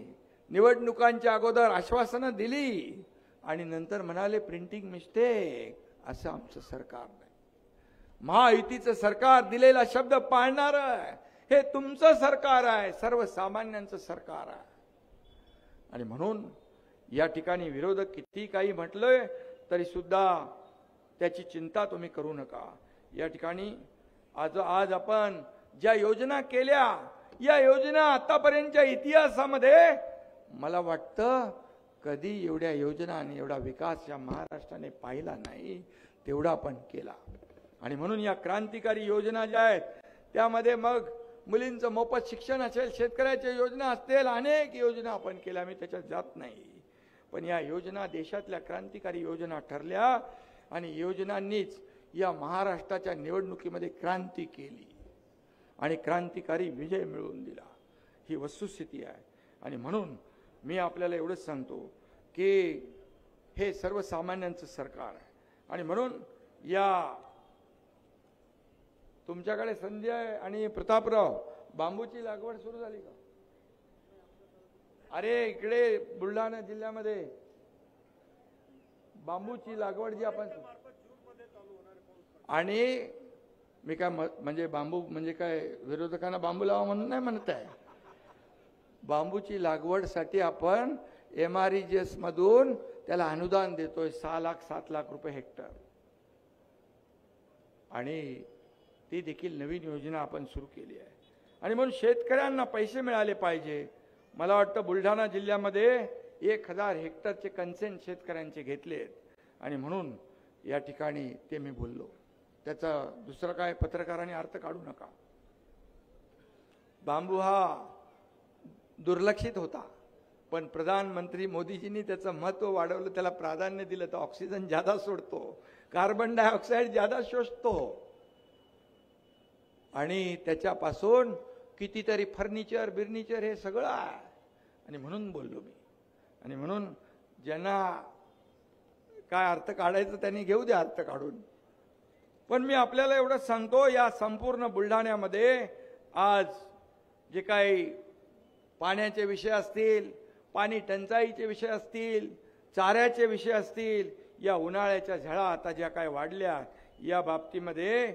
निवडणुकांच्या अगोदर आश्वासनं दिली आणि नंतर म्हणाले प्रिंटिंग मिस्टेक. असं आमचं सरकार नाही. महायुतीचं सरकार दिलेला शब्द पाळणार आहे. हे तुमचं सरकार आहे, सर्वसामान्यांचं सरकार आहे. आणि म्हणून या ठिकाणी विरोधक किती काही म्हटलंय तरी सुद्धा त्याची चिंता तुम्ही करू नका. या ठिकाणी आज आपण ज्या योजना केल्या, या योजना आतापर्यंतच्या इतिहासामध्ये मला वाटतं कधी एवढ्या योजना आणि एवढा विकास या महाराष्ट्राने पाहिला नाही, तेवढा आपण केला. आणि म्हणून या क्रांतिकारी योजना ज्या आहेत, त्यामध्ये मग मुलींचं मोफत शिक्षण असेल, शेतकऱ्याच्या योजना असतील, अनेक योजना आपण केल्या. मी त्याच्यात जात नाही. पण या योजना देशातल्या क्रांतिकारी योजना ठरल्या आणि योजनांनीच या महाराष्ट्राच्या निवडणुकीमध्ये क्रांती केली आणि क्रांतिकारी विजय मिळवून दिला. ही वस्तुस्थिती आहे. आणि म्हणून मी आपल्याला एवढंच सांगतो की हे सर्वसामान्यांचं सरकार आहे. आणि म्हणून या तुमच्याकडे संजय आणि प्रतापराव, बांबूची लागवड सुरू झाली का? अरे इकडे बुलढाणा जिल्ह्यामध्ये बांबूची लागवड जी आपण, आणि मी काय म्हणजे बांबू म्हणजे काय विरोधकांना बांबू लावा म्हणून नाही म्हणत आहे. बांबूची लागवडसाठी आपण MREGS मधून त्याला अनुदान देतोय 6 लाख 7 लाख रुपये हेक्टर. आणि ती देखील नवीन योजना आपण सुरू केली आहे. आणि म्हणून शेतकऱ्यांना पैसे मिळाले पाहिजे. मला वाटतं बुलढाणा जिल्ह्यामध्ये 1000 हेक्टरचे कन्सेंट शेतकऱ्यांचे घेतलेत. आणि म्हणून या ठिकाणी ते मी बोललो. त्याचा दुसरा काय पत्रकारांनी अर्थ काढू नका. बांबू हा दुर्लक्षित होता पण प्रधानमंत्री मोदीजींनी त्याचं महत्त्व वाढवलं, त्याला प्राधान्य दिलं, तर ऑक्सिजन ज्यादा सोडतो, कार्बन डायऑक्साईड ज्यादा शोषतो आणि त्याच्यापासून कितीतरी फर्निचर बिर्निचर हे सगळं आहे. आणि म्हणून बोललो मी. आणि म्हणून ज्यांना काय अर्थ काढायचं त्यांनी घेऊ द्या अर्थ काढून. पण मी आपल्याला एवढंच सांगतो, या संपूर्ण बुलढाण्यामध्ये आज जे काही पाण्याचे विषय असतील, पाणी टंचाईचे विषय असतील, चाऱ्याचे विषय असतील, या उन्हाळ्याच्या झळा आता ज्या काय वाढल्या, या बाबतीमध्ये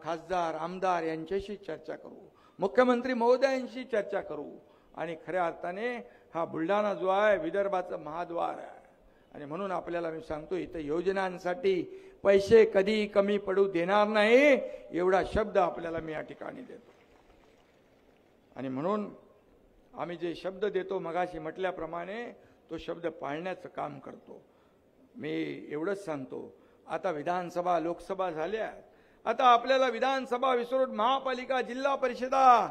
खासदार आमदार यांच्याशी चर्चा करू, मुख्यमंत्री महोदयांशी चर्चा करू. आणि खऱ्या अर्थाने हा बुलढाणा जो आहे विदर्भाचं महाद्वार आहे. आणि म्हणून आपल्याला मी सांगतो, इथं योजनांसाठी पैसे कधी कमी पडू देणार नाही, एवढा शब्द आपल्याला मी या ठिकाणी देतो. आणि म्हणून आम्ही जे शब्द देतो, मगाशी म्हटल्याप्रमाणे तो शब्द पाळण्याचं काम करतो. मी एवढंच सांगतो, आता विधानसभा लोकसभा झाल्या, आता आपल्याला विधानसभा विसरून महापालिका, जिल्हा परिषदा,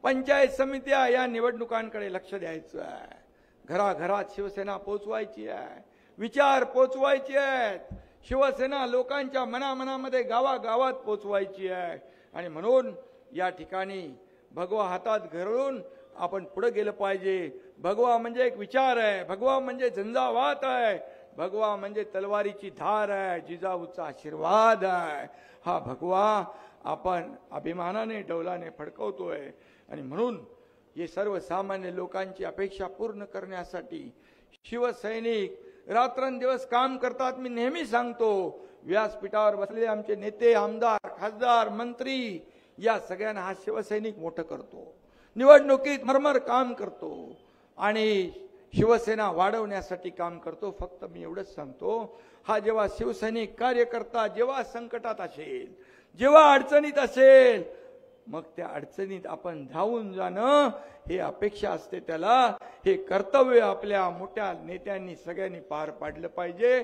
पंचायत समित्या या निवडणुकांकडे लक्ष द्यायचं आहे. घराघरात शिवसेना पोचवायची आहे, विचार पोचवायचे आहेत. शिवसेना लोकांच्या मनामनामध्ये गावागावात पोचवायची आहे. आणि म्हणून या ठिकाणी भगवा हातात घरून आपण पुढे गेलं पाहिजे. भगवा म्हणजे एक विचार आहे, भगवा म्हणजे झंझावात आहे, भगवा म्हणजे तलवारीची धार आहे, जिजाऊचा आशीर्वाद आहे. हा भगवा आपण अभिमानाने डौलाने फडकवतोय. आणि म्हणून हे सर्वसामान्य लोकांची अपेक्षा पूर्ण करण्यासाठी शिवसैनिक रात्रंदिवस काम करतात. मी नेहमी सांगतो, व्यासपीठावर बसलेले आमचे नेते, आमदार, खासदार, मंत्री या सगळ्यांना हा शिवसैनिक मोठं करतो, निवडणुकीत मरमर काम करतो आणि शिवसेना वाढवण्यासाठी काम करतो. फक्त मी एवढंच सांगतो, हा जेव्हा शिवसैनिक कार्यकर्ता जेव्हा संकटात असेल, जेव्हा अडचणीत असेल, मग त्या अडचणीत आपण धावून जाणं हे अपेक्षा असते त्याला. हे कर्तव्य आपल्या मोठ्या नेत्यांनी सगळ्यांनी पार पाडलं पाहिजे.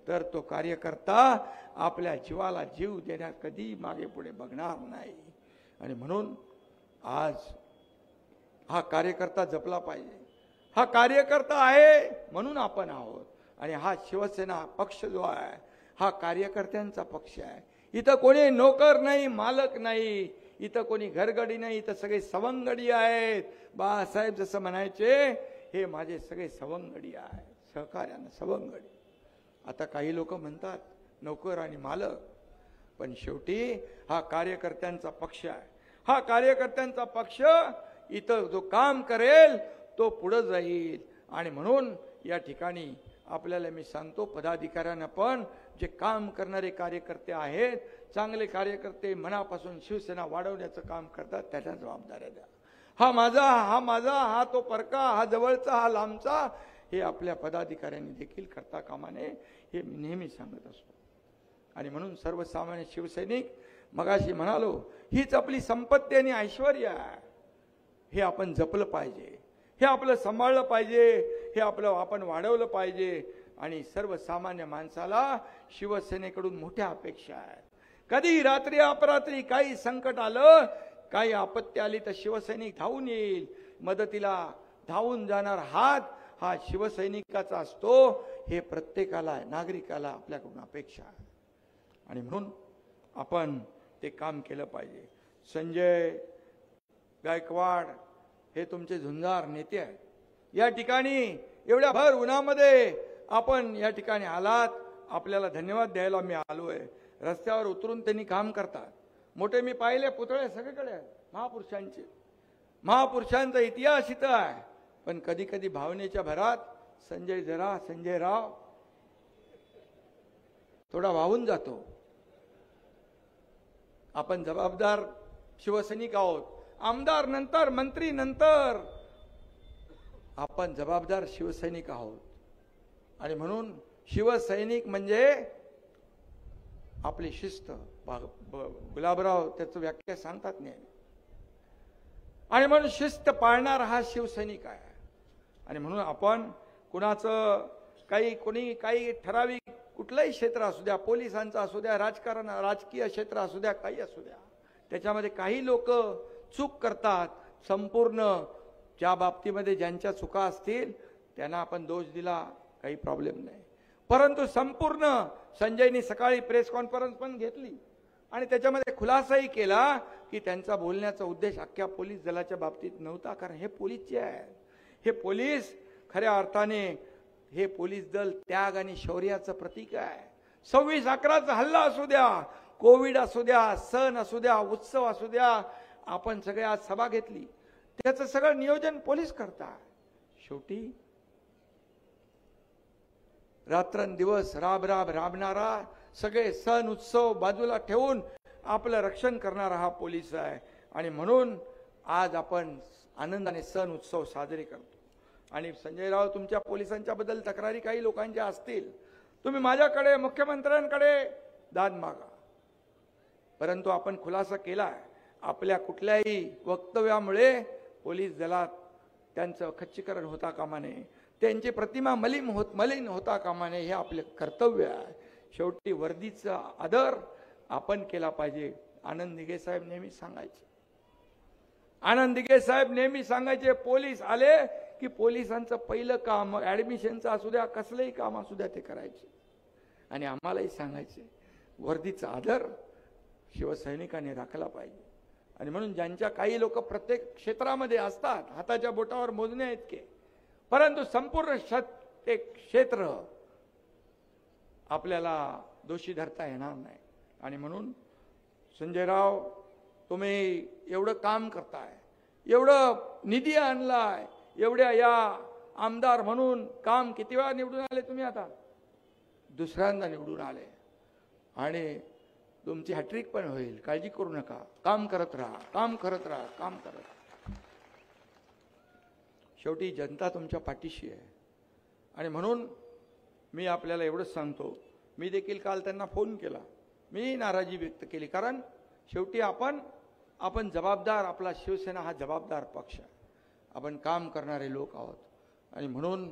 तर तो कार्यकर्ता आपल्या जीवाला जीव देण्यात कधी मागे पुढे बघणार नाही. आणि म्हणून आज हा कार्यकर्ता जपला पाहिजे. हा कार्यकर्ता आहे म्हणून आपण आहोत. आणि हा शिवसेना पक्ष जो आहे हा कार्यकर्त्यांचा पक्ष आहे. इथं कोणी नोकर नाही, मालक नाही, इथं कोणी घरगडी नाही, इथं सगळे सवंगडी आहेत. बाळासाहेब जसं म्हणायचे, हे माझे सगळे सवंगडी आहेत, सहकार्यानं सवंगडी. आता काही लोक म्हणतात नोकर आणि मालक, पण शेवटी हा कार्यकर्त्यांचा पक्ष आहे. हा कार्यकर्त्यांचा पक्ष इथं जो काम करेल तो पुढे जाईल. आणि म्हणून या ठिकाणी आपल्याला मी सांगतो, पदाधिकाऱ्यांना पण जे काम करणारे कार्यकर्ते आहेत, चांगले कार्यकर्ते मनापासून शिवसेना वाढवण्याचं काम करतात, त्याच्या जबाबदाऱ्या द्या. हा माझा, हा तो परका, हा जवळचा, हा लांबचा, हे आपल्या पदाधिकाऱ्यांनी देखील करता कामा नये, हे मी नेहमी सांगत असतो. आणि म्हणून सर्वसामान्य शिवसैनिक, मगाशी म्हणालो, हीच आपली संपत्ती आणि ऐश्वर्य आहे. हे आपण जपलं पाहिजे, हे आपलं सांभाळलं पाहिजे, हे आपलं आपण वाढवलं पाहिजे. आणि सर्वसामान्य माणसाला शिवसेनेकडून मोठ्या अपेक्षा आहेत. कधी रात्री अपरात्री काही संकट आलं, काही आपत्ती आली, तर शिवसैनिक धावून येईल. मदतीला धावून जाणार हात हा शिवसैनिकाचा असतो. हे प्रत्येकाला, नागरिकाला आपल्याकडून अपेक्षा आहे. आणि म्हणून आपण ते काम केलं पाहिजे. संजय गायकवाड हे तुमचे झुंजार नेते आहेत. या ठिकाणी एवढ्या भर उन्हामध्ये आपण या ठिकाणी आलात, आपल्याला धन्यवाद द्यायला मी आलोय. रस्त्यावर उतरून त्यांनी काम करतात. मोठे मी पाहिले पुतळे सगळीकडे आहेत महापुरुषांचे. महापुरुषांचा इतिहास इथं आहे. पण कधी कधी भावनेच्या भरात संजय राव थोडा वाहून जातो. आपण जबाबदार शिवसैनिक आहोत. आमदार नंतर, मंत्री नंतर, आपण जबाबदार शिवसैनिक आहोत. आणि म्हणून शिवसैनिक म्हणजे आपली शिस्त. गुलाबराव त्याचं व्याख्या सांगतात नाही. आणि म्हणून शिस्त पाळणारा हा शिवसैनिक आहे. आणि म्हणून आपण कुणाचं काही ठराविक कुठलंही क्षेत्र असू द्या, पोलिसांचं असू द्या, राजकारण, राजकीय क्षेत्र असू द्या, काही असू द्या, त्याच्यामध्ये काही लोक चूक करतात. संपूर्ण ज्या बाबतीमध्ये ज्यांच्या चुका असतील त्यांना आपण दोष दिला, काही प्रॉब्लेम नाही. परंतु संपूर्ण संजयनी सकाळी प्रेस कॉन्फरन्स पण घेतली आणि त्याच्यामध्ये खुलासाही केला की त्यांचा बोलण्याचा उद्देश अख्ख्या पोलीस दलाच्या बाबतीत नव्हता. कारण हे पोलीस जे आहे, हे पोलीस खऱ्या अर्थाने हे पोलीस दल त्याग आणि शौर्याचं प्रतीक आहे. 26/11चा हल्ला असू द्या, कोविड असू द्या, सण असू द्या, उत्सव असू द्या, आपण सगळे आज सभा घेतली, त्याचं सगळं नियोजन पोलीस करतात. शेवटी रात्रंदिवस राबणारा, सगळे सण उत्सव बाजूला ठेवून आपलं रक्षण करणारा हा पोलीस आहे. आणि म्हणून आज आपण आनंदाने सण उत्सव साजरे करतो. आणि संजय राव, तुमच्या पोलिसांच्या बद्दल तक्रारी काही लोकांच्या असतील, तुम्ही माझ्याकडे, मुख्यमंत्र्यांकडे दाद मागा. परंतु आपण खुलासा केला, आपल्या कुठल्याही वक्तव्यामुळे पोलीस दलात त्यांचं खच्चीकरण होता कामा नये, त्यांची प्रतिमा मलिन होता कामा नये, हे आपले कर्तव्य आहे. शेवटी वर्दीचा आदर आपण केला पाहिजे. आनंद दिघे साहेब नेहमी सांगायचे, पोलीस आले की पोलिसांचं पहिलं काम ऍडमिशनचं असू द्या, कसलंही काम असू द्या, ते करायचे. आणि आम्हालाही सांगायचे, वर्दीचा आदर शिवसैनिकांनी राखला पाहिजे. आणि म्हणून ज्यांच्या काही लोक प्रत्येक क्षेत्रामध्ये असतात, हाताच्या बोटावर मोजण्या इतके, परंतु संपूर्ण क्षेत्र आपल्याला दोषी धरता येणार नाही. आणि म्हणून संजयराव, तुम्ही एवढं काम करताय, एवढं निधी आणलाय, एवढ्या या आमदार म्हणून काम, किती वेळा निवडून आले तुम्ही? आता दुसऱ्यांदा निवडून आले आणि तुमची हॅट्रिक पण होईल, काळजी करू नका. काम करत राहा. शेवटी जनता तुमच्या पाठीशी आहे. आणि म्हणून मी आपल्याला एवढंच सांगतो, मी देखील काल त्यांना फोन केला, मी नाराजी व्यक्त केली. कारण शेवटी आपण जबाबदार, आपला शिवसेना हा जबाबदार पक्ष आहे, आपण काम करणारे लोक आहोत. आणि म्हणून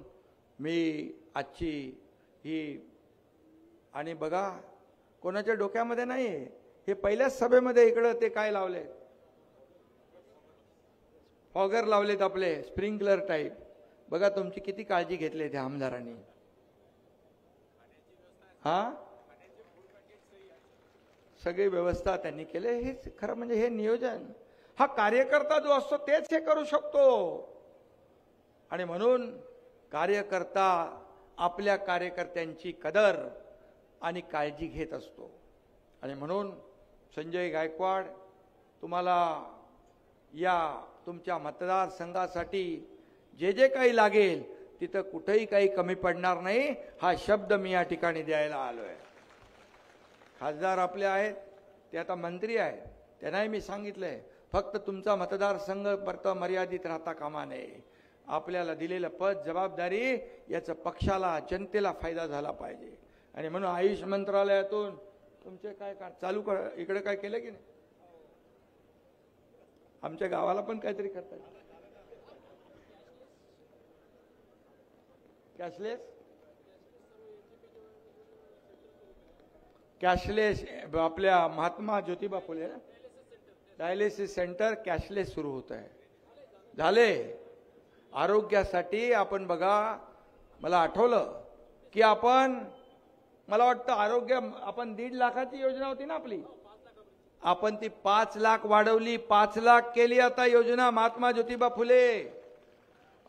मी आजची ही, आणि बघा कोणाच्या डोक्यामध्ये नाही, हे पहिल्याच सभेमध्ये इकडं ते काय लावले, फॉगर लावलेत आपले स्प्रिंकलर टाईप. बघा तुमची किती काळजी घेतली त्या आमदारांनी. हा, सगळी व्यवस्था त्यांनी केली. हे खरं म्हणजे हे नियोजन, हा कार्यकर्ता जो असतो तेच हे करू शकतो. आणि म्हणून कार्यकर्ता आपल्या कार्यकर्त्यांची कदर आणि काळजी घेत असतो. आणि म्हणून संजय गायकवाड, तुम्हाला या तुमच्या मतदारसंघासाठी जे जे काही लागेल तिथं कुठेही काही कमी पडणार नाही, हा शब्द मी या ठिकाणी द्यायला आलोय. खासदार आपले आहेत, ते आता मंत्री आहेत, त्यांनाही मी सांगितलंय, फक्त तुमचा मतदारसंघ परत मर्यादित राहता कामा नये. आपल्याला दिलेलं पद, जबाबदारी, याचं पक्षाला, जनतेला फायदा झाला पाहिजे. आणि म्हणून आयुष मंत्रालयातून तुमचे काय चालू इकडे काय केलं की नाही? आमच्या गावाला पण काहीतरी करतात. कॅशलेस आपल्या Mahatma Jyotiba Phule dialysis centre cashless सुरू होत आहे. झाले. आरोग्यासाठी आपण बघा, मला आठवलं की मला वाटतं आरोग्य, आपण 1.5 लाखाची योजना होती ना आपली, आपण ती 5 लाख वाढवली, 5 लाख केली आता योजना महात्मा ज्योतिबा फुले.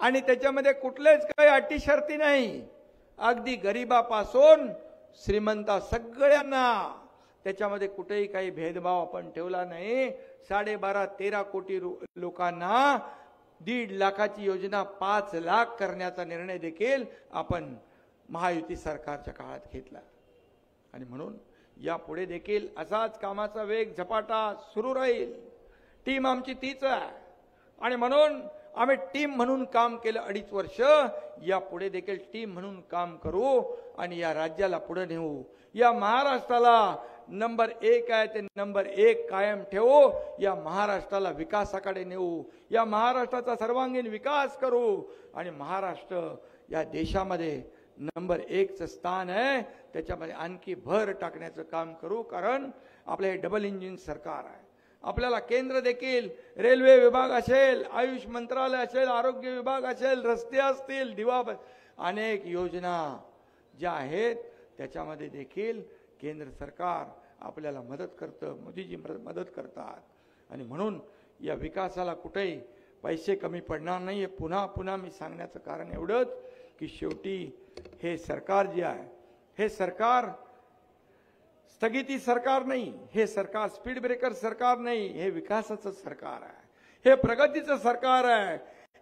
आणि त्याच्यामध्ये कुठलेच काही अटी शर्ती नाही, अगदी गरीबापासून श्रीमंता सगळ्यांना, त्याच्यामध्ये कुठेही काही भेदभाव आपण ठेवला नाही. 12.5-13 कोटी लोकांना 1.5 लाखाची योजना 5 लाख करण्याचा निर्णय देखील आपण महायुती सरकारच्या काळात घेतला. आणि म्हणून यापुढे देखील असाच कामाचा वेग झपाटा सुरू राहील. टीम आमची तीच आहे. आणि म्हणून आम्ही टीम म्हणून काम केलं 2.5 वर्ष, यापुढे देखील टीम म्हणून काम करू आणि या राज्याला पुढे नेऊ. या महाराष्ट्राला नंबर 1 आहे ते नंबर 1 कायम ठेवू. या महाराष्ट्राला विकासाकडे नेऊ. या महाराष्ट्राचा सर्वांगीण विकास करू. आणि महाराष्ट्र या देशामध्ये नंबर 1चं स्थान आहे, त्याच्यामध्ये आणखी भर टाकण्याचं काम करू. कारण आपलं हे डबल इंजिन सरकार आहे. आपल्याला केंद्र देखील रेल्वे विभाग असेल, आयुष मंत्रालय असेल, आरोग्य विभाग असेल, रस्ते असतील, दिवा अनेक योजना ज्या आहेत त्याच्यामध्ये देखील केंद्र सरकार आपल्याला मदत करतं, मोदीजी मदत करतात। आणि म्हणून या विकासाला कुठेही पैसे कमी पडणार नाही। पुन्हा पुन्हा मी सांगण्याचं कारण एवढंच की शेवटी हे सरकार जे आहे, हे सरकार स्थगिती सरकार नाही, हे सरकार स्पीड ब्रेकर सरकार नाही, हे विकासाचं सरकार आहे, हे प्रगतीचं सरकार आहे,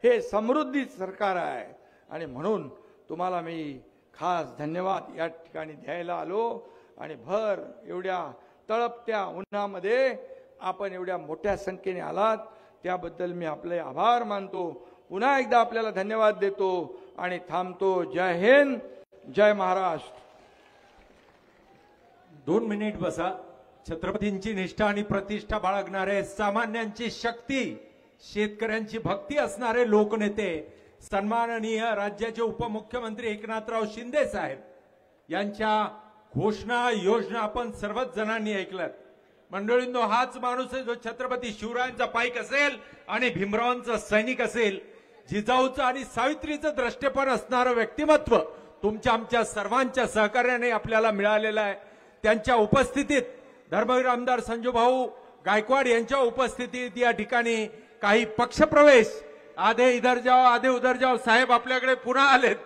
हे समृद्धी सरकार आहे। आणि म्हणून तुम्हाला मी खास धन्यवाद या ठिकाणी द्यायला आलो। आणि भर एवढ्या तळपत्या उन्हामध्ये आपण एवढ्या मोठ्या संख्येने आलात त्याबद्दल मी आपले आभार मानतो। पुन्हा एकदा आपल्याला धन्यवाद देतो आणि थांबतो। जय हिंद, जय महाराष्ट्र। 2 मिनिट बसा। छत्रपतींची निष्ठा आणि प्रतिष्ठा बाळगणारे, सामान्यांची शक्ती, शेतकऱ्यांची भक्ती असणारे लोकनेते, सन्माननीय राज्याचे उपमुख्यमंत्री एकनाथराव शिंदे साहेब यांच्या घोषणा योजना आपण सर्वच जणांनी ऐकल्यात। मंडळींनो, हाच माणूस आहे जो छत्रपती शिवरायांचा पाईक असेल आणि भीमरावांचा सैनिक असेल, जिजाऊचं आणि सावित्रीचं द्रष्टेपण असणारं व्यक्तिमत्व तुमच्या आमच्या सर्वांच्या सहकार्याने आपल्याला मिळालेलं आहे। त्यांच्या उपस्थितीत धर्मवीर आमदार संजूभाऊ गायकवाड यांच्या उपस्थितीत या ठिकाणी काही पक्षप्रवेश, आधे इधर जाओ आधे उधर जाओ साहेब आपल्याकडे पुन्हा आलेत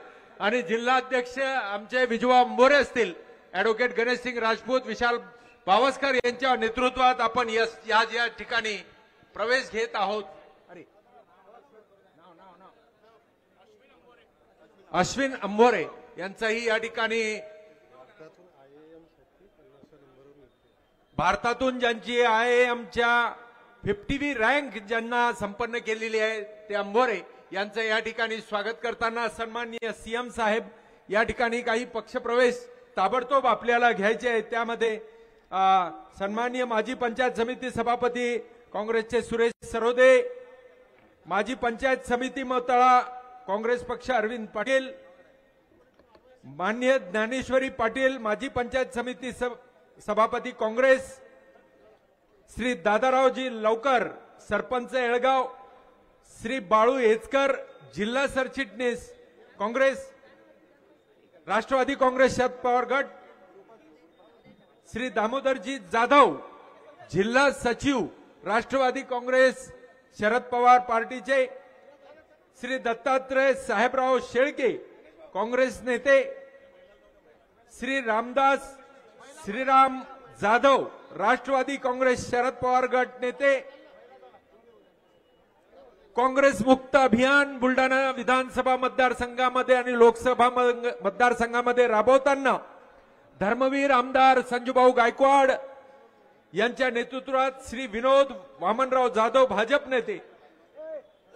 आणि जिल्हाध्यक्ष आमचे विजवा मोरे असतील, ऍडव्होकेट गणेशसिंग राजपूत, विशाल पावसकर यांच्या नेतृत्वात आपण या ठिकाणी प्रवेश घेत आहोत। अश्विन अंबोरे यांचाही या ठिकाणी भारतातून ज्यांची IIMच्या 50वी रँक ज्यांना संपन्न केलेली आहे ते अंबोरे यांचं या ठिकाणी स्वागत करताना सन्माननीय सीएम साहेब या ठिकाणी काही पक्षप्रवेश ताबडतोब आपल्याला घ्यायचे आहेत। त्यामध्ये सन्माननीय माजी पंचायत समिती सभापती काँग्रेसचे सुरेश सरोदे, माजी पंचायत समिती मोताळा काँग्रेस पक्ष अरविंद पाटील, माननीय ज्ञानेश्वरी पाटील माजी पंचायत समिती सभापती काँग्रेस, श्री दादारावजी लवकर सरपंच येळगाव, श्री बाळू हेचकर जिल्हा सरचिटणीस काँग्रेस राष्ट्रवादी काँग्रेस शरद पवार गट, श्री दामोदरजी जाधव जिल्हा सचिव राष्ट्रवादी काँग्रेस शरद पवार पार्टीचे, श्री दत्तात्रय साहेबराव शेळके काँग्रेस नेते, श्री रामदास श्रीराम जाधव राष्ट्रवादी काँग्रेस शरद पवार गट नेते, काँग्रेस मुक्त अभियान बुलढाणा विधानसभा मतदारसंघामध्ये आणि लोकसभा मतदारसंघामध्ये राबवताना धर्मवीर आमदार संजूभाऊ गायकवाड यांच्या नेतृत्वात श्री विनोद वामनराव जाधव भाजप नेते,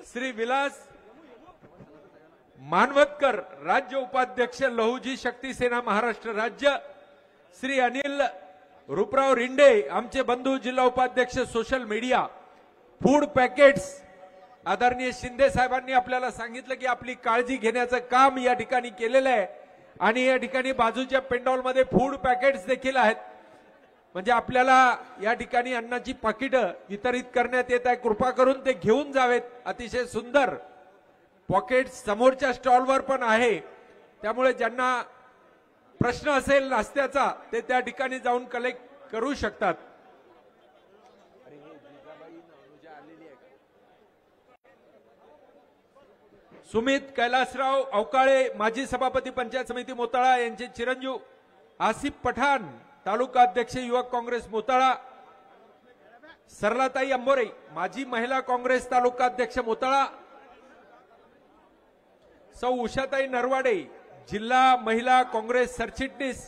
श्री विलास मानवतकर राज्य उपाध्यक्ष लहुजी शक्ती सेना महाराष्ट्र राज्य, श्री अनिल रूपराव रिंडे आमचे बंधू जिल्हा उपाध्यक्ष सोशल मीडिया फूड पॅकेट्स। आदरणीय शिंदे साहेबांनी आपल्याला सांगितलं की आपली काळजी घेण्याचं काम या ठिकाणी केलेलं आहे आणि या ठिकाणी बाजूच्या पेंडॉलमध्ये फूड पॅकेट्स देखील आहेत, म्हणजे आपल्याला या ठिकाणी अन्नाची पाकिटं वितरित करण्यात येत आहे। कृपा करून ते घेऊन जावेत। अतिशय सुंदर पॉकेट्स समोरच्या स्टॉलवर पण आहे, त्यामुळे ज्यांना प्रश्न असेल नाश्त्याचा ते त्या ठिकाणी जाऊन कलेक्ट करू शकतात। सुमित कैलासराव अवकाळे माजी सभापती पंचायत समिती मोताळा यांचे चिरंजीव आसिफ पठाण तालुका अध्यक्ष युवक काँग्रेस मोताळा, सरलाताई अंबोरे माजी महिला काँग्रेस तालुका अध्यक्ष मोताळा, सौ उषाताई नरवाडे जिल्हा महिला काँग्रेस सरचिटणीस,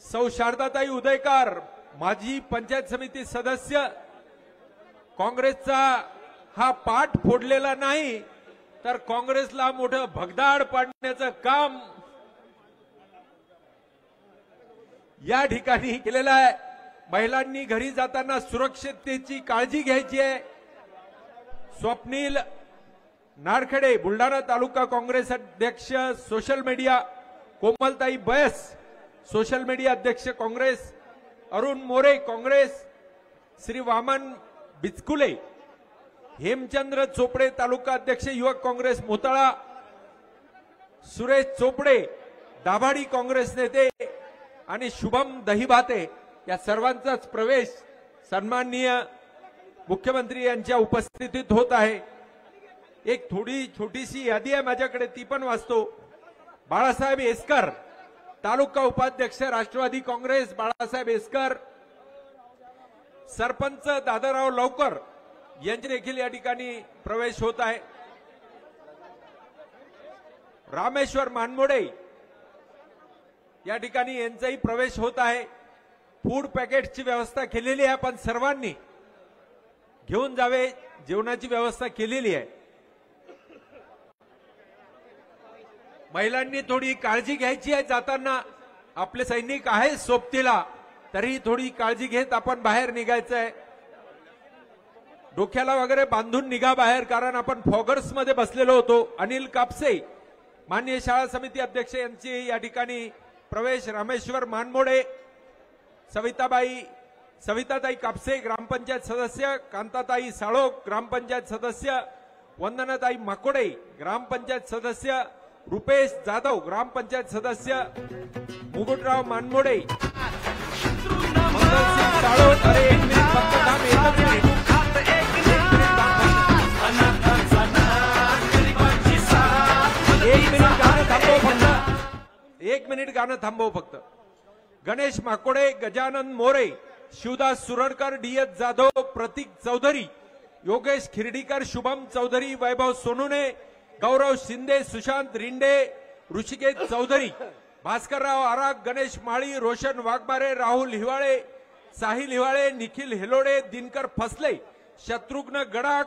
सौ शारदाताई उदयकार माजी पंचायत समिती सदस्य। काँग्रेसचा हा पाठ फोडलेला नाही तर काँग्रेसला मोठं भगदाड पाडण्याचं काम या ठिकाणी केलेलं आहे। महिलांनी घरी जाताना सुरक्षिततेची काळजी घ्यायची आहे। स्वप्नील नारखेडे बुलढाणा तालुका काँग्रेस अध्यक्ष सोशल मीडिया, कोमलताई बयस सोशल मीडिया अध्यक्ष काँग्रेस, अरुण मोरे काँग्रेस, श्री वामन बिचकुले, हेमचंद्र चोपडे तालुका अध्यक्ष युवक काँग्रेस मोताळा, सुरेश चोपडे दाभाडी काँग्रेस नेते आणि शुभम दहिभाते या सर्वांचाच प्रवेश सन्माननीय मुख्यमंत्री यांच्या उपस्थितीत होत आहे। एक थोडी छोटीशी यादी आहे माझ्याकडे, ती पण वाचतो। बाळासाहेब एसकर तालुका उपाध्यक्ष राष्ट्रवादी काँग्रेस बाळासाहेब एसकर, सरपंच दादाराव लवकर यांचे देखील या ठिकाणी प्रवेश होत आहे। रामेश्वर मानमोडे या ठिकाणी यांचाही प्रवेश होत आहे। फूड पॅकेटची व्यवस्था केलेली आहे, पण सर्वांनी घेऊन जावे, जेवणाची व्यवस्था केलेली आहे। महिलांनी थोडी काळजी घ्यायची आहे जाताना, आपले सैनिक आहेत सोबतीला, तरी थोडी काळजी घेत आपण बाहेर निघायचं आहे। डोक्याला वगैरे बांधून निघा बाहेर, कारण आपण फॉगर्स मध्ये बसलेलो होतो। अनिल कापसे माननीय शाळा समिती अध्यक्ष यांची या ठिकाणी प्रवेश। रामेश्वर मानमोडे, सविताताई कापसे ग्रामपंचायत सदस्य, कांताताई साळोख ग्रामपंचायत सदस्य, वंदनाताई माकोडे ग्रामपंचायत सदस्य, रुपेश जाधव ग्रामपंचायत सदस्य, मुकुटराव मानमोडे, मंगलसिंग साळोख। अरे एक मिनिट फक्त थांब, एकच मिनिट। एक मिनिट गाणं थांबव फक्त। गणेश माकोडे, गजानन मोरे, शिवदास सुरडकर, डीएस जाधव, प्रतीक चौधरी, योगेश खिरडीकर, शुभम चौधरी, वैभव सोनुने, गौरव शिंदे, सुशांत रिंडे, ऋषिकेश चौधरी, भास्करराव आराग, गणेश माळी, रोशन वाघमारे, राहुल हिवाळे, साहिल हिवाळे, निखिल हेलोडे, दिनकर फसले, शत्रुघ्न गडाख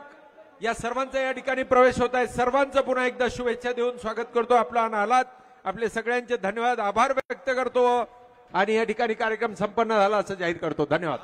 या सर्वांचा या ठिकाणी प्रवेश होत आहे। सर्वांचं पुन्हा एकदा शुभेच्छा देऊन स्वागत करतो। आपला आलात, आपले सगळ्यांचे धन्यवाद, आभार व्यक्त करतो आणि या ठिकाणी कार्यक्रम संपन्न झाला असं जाहीर करतो। धन्यवाद।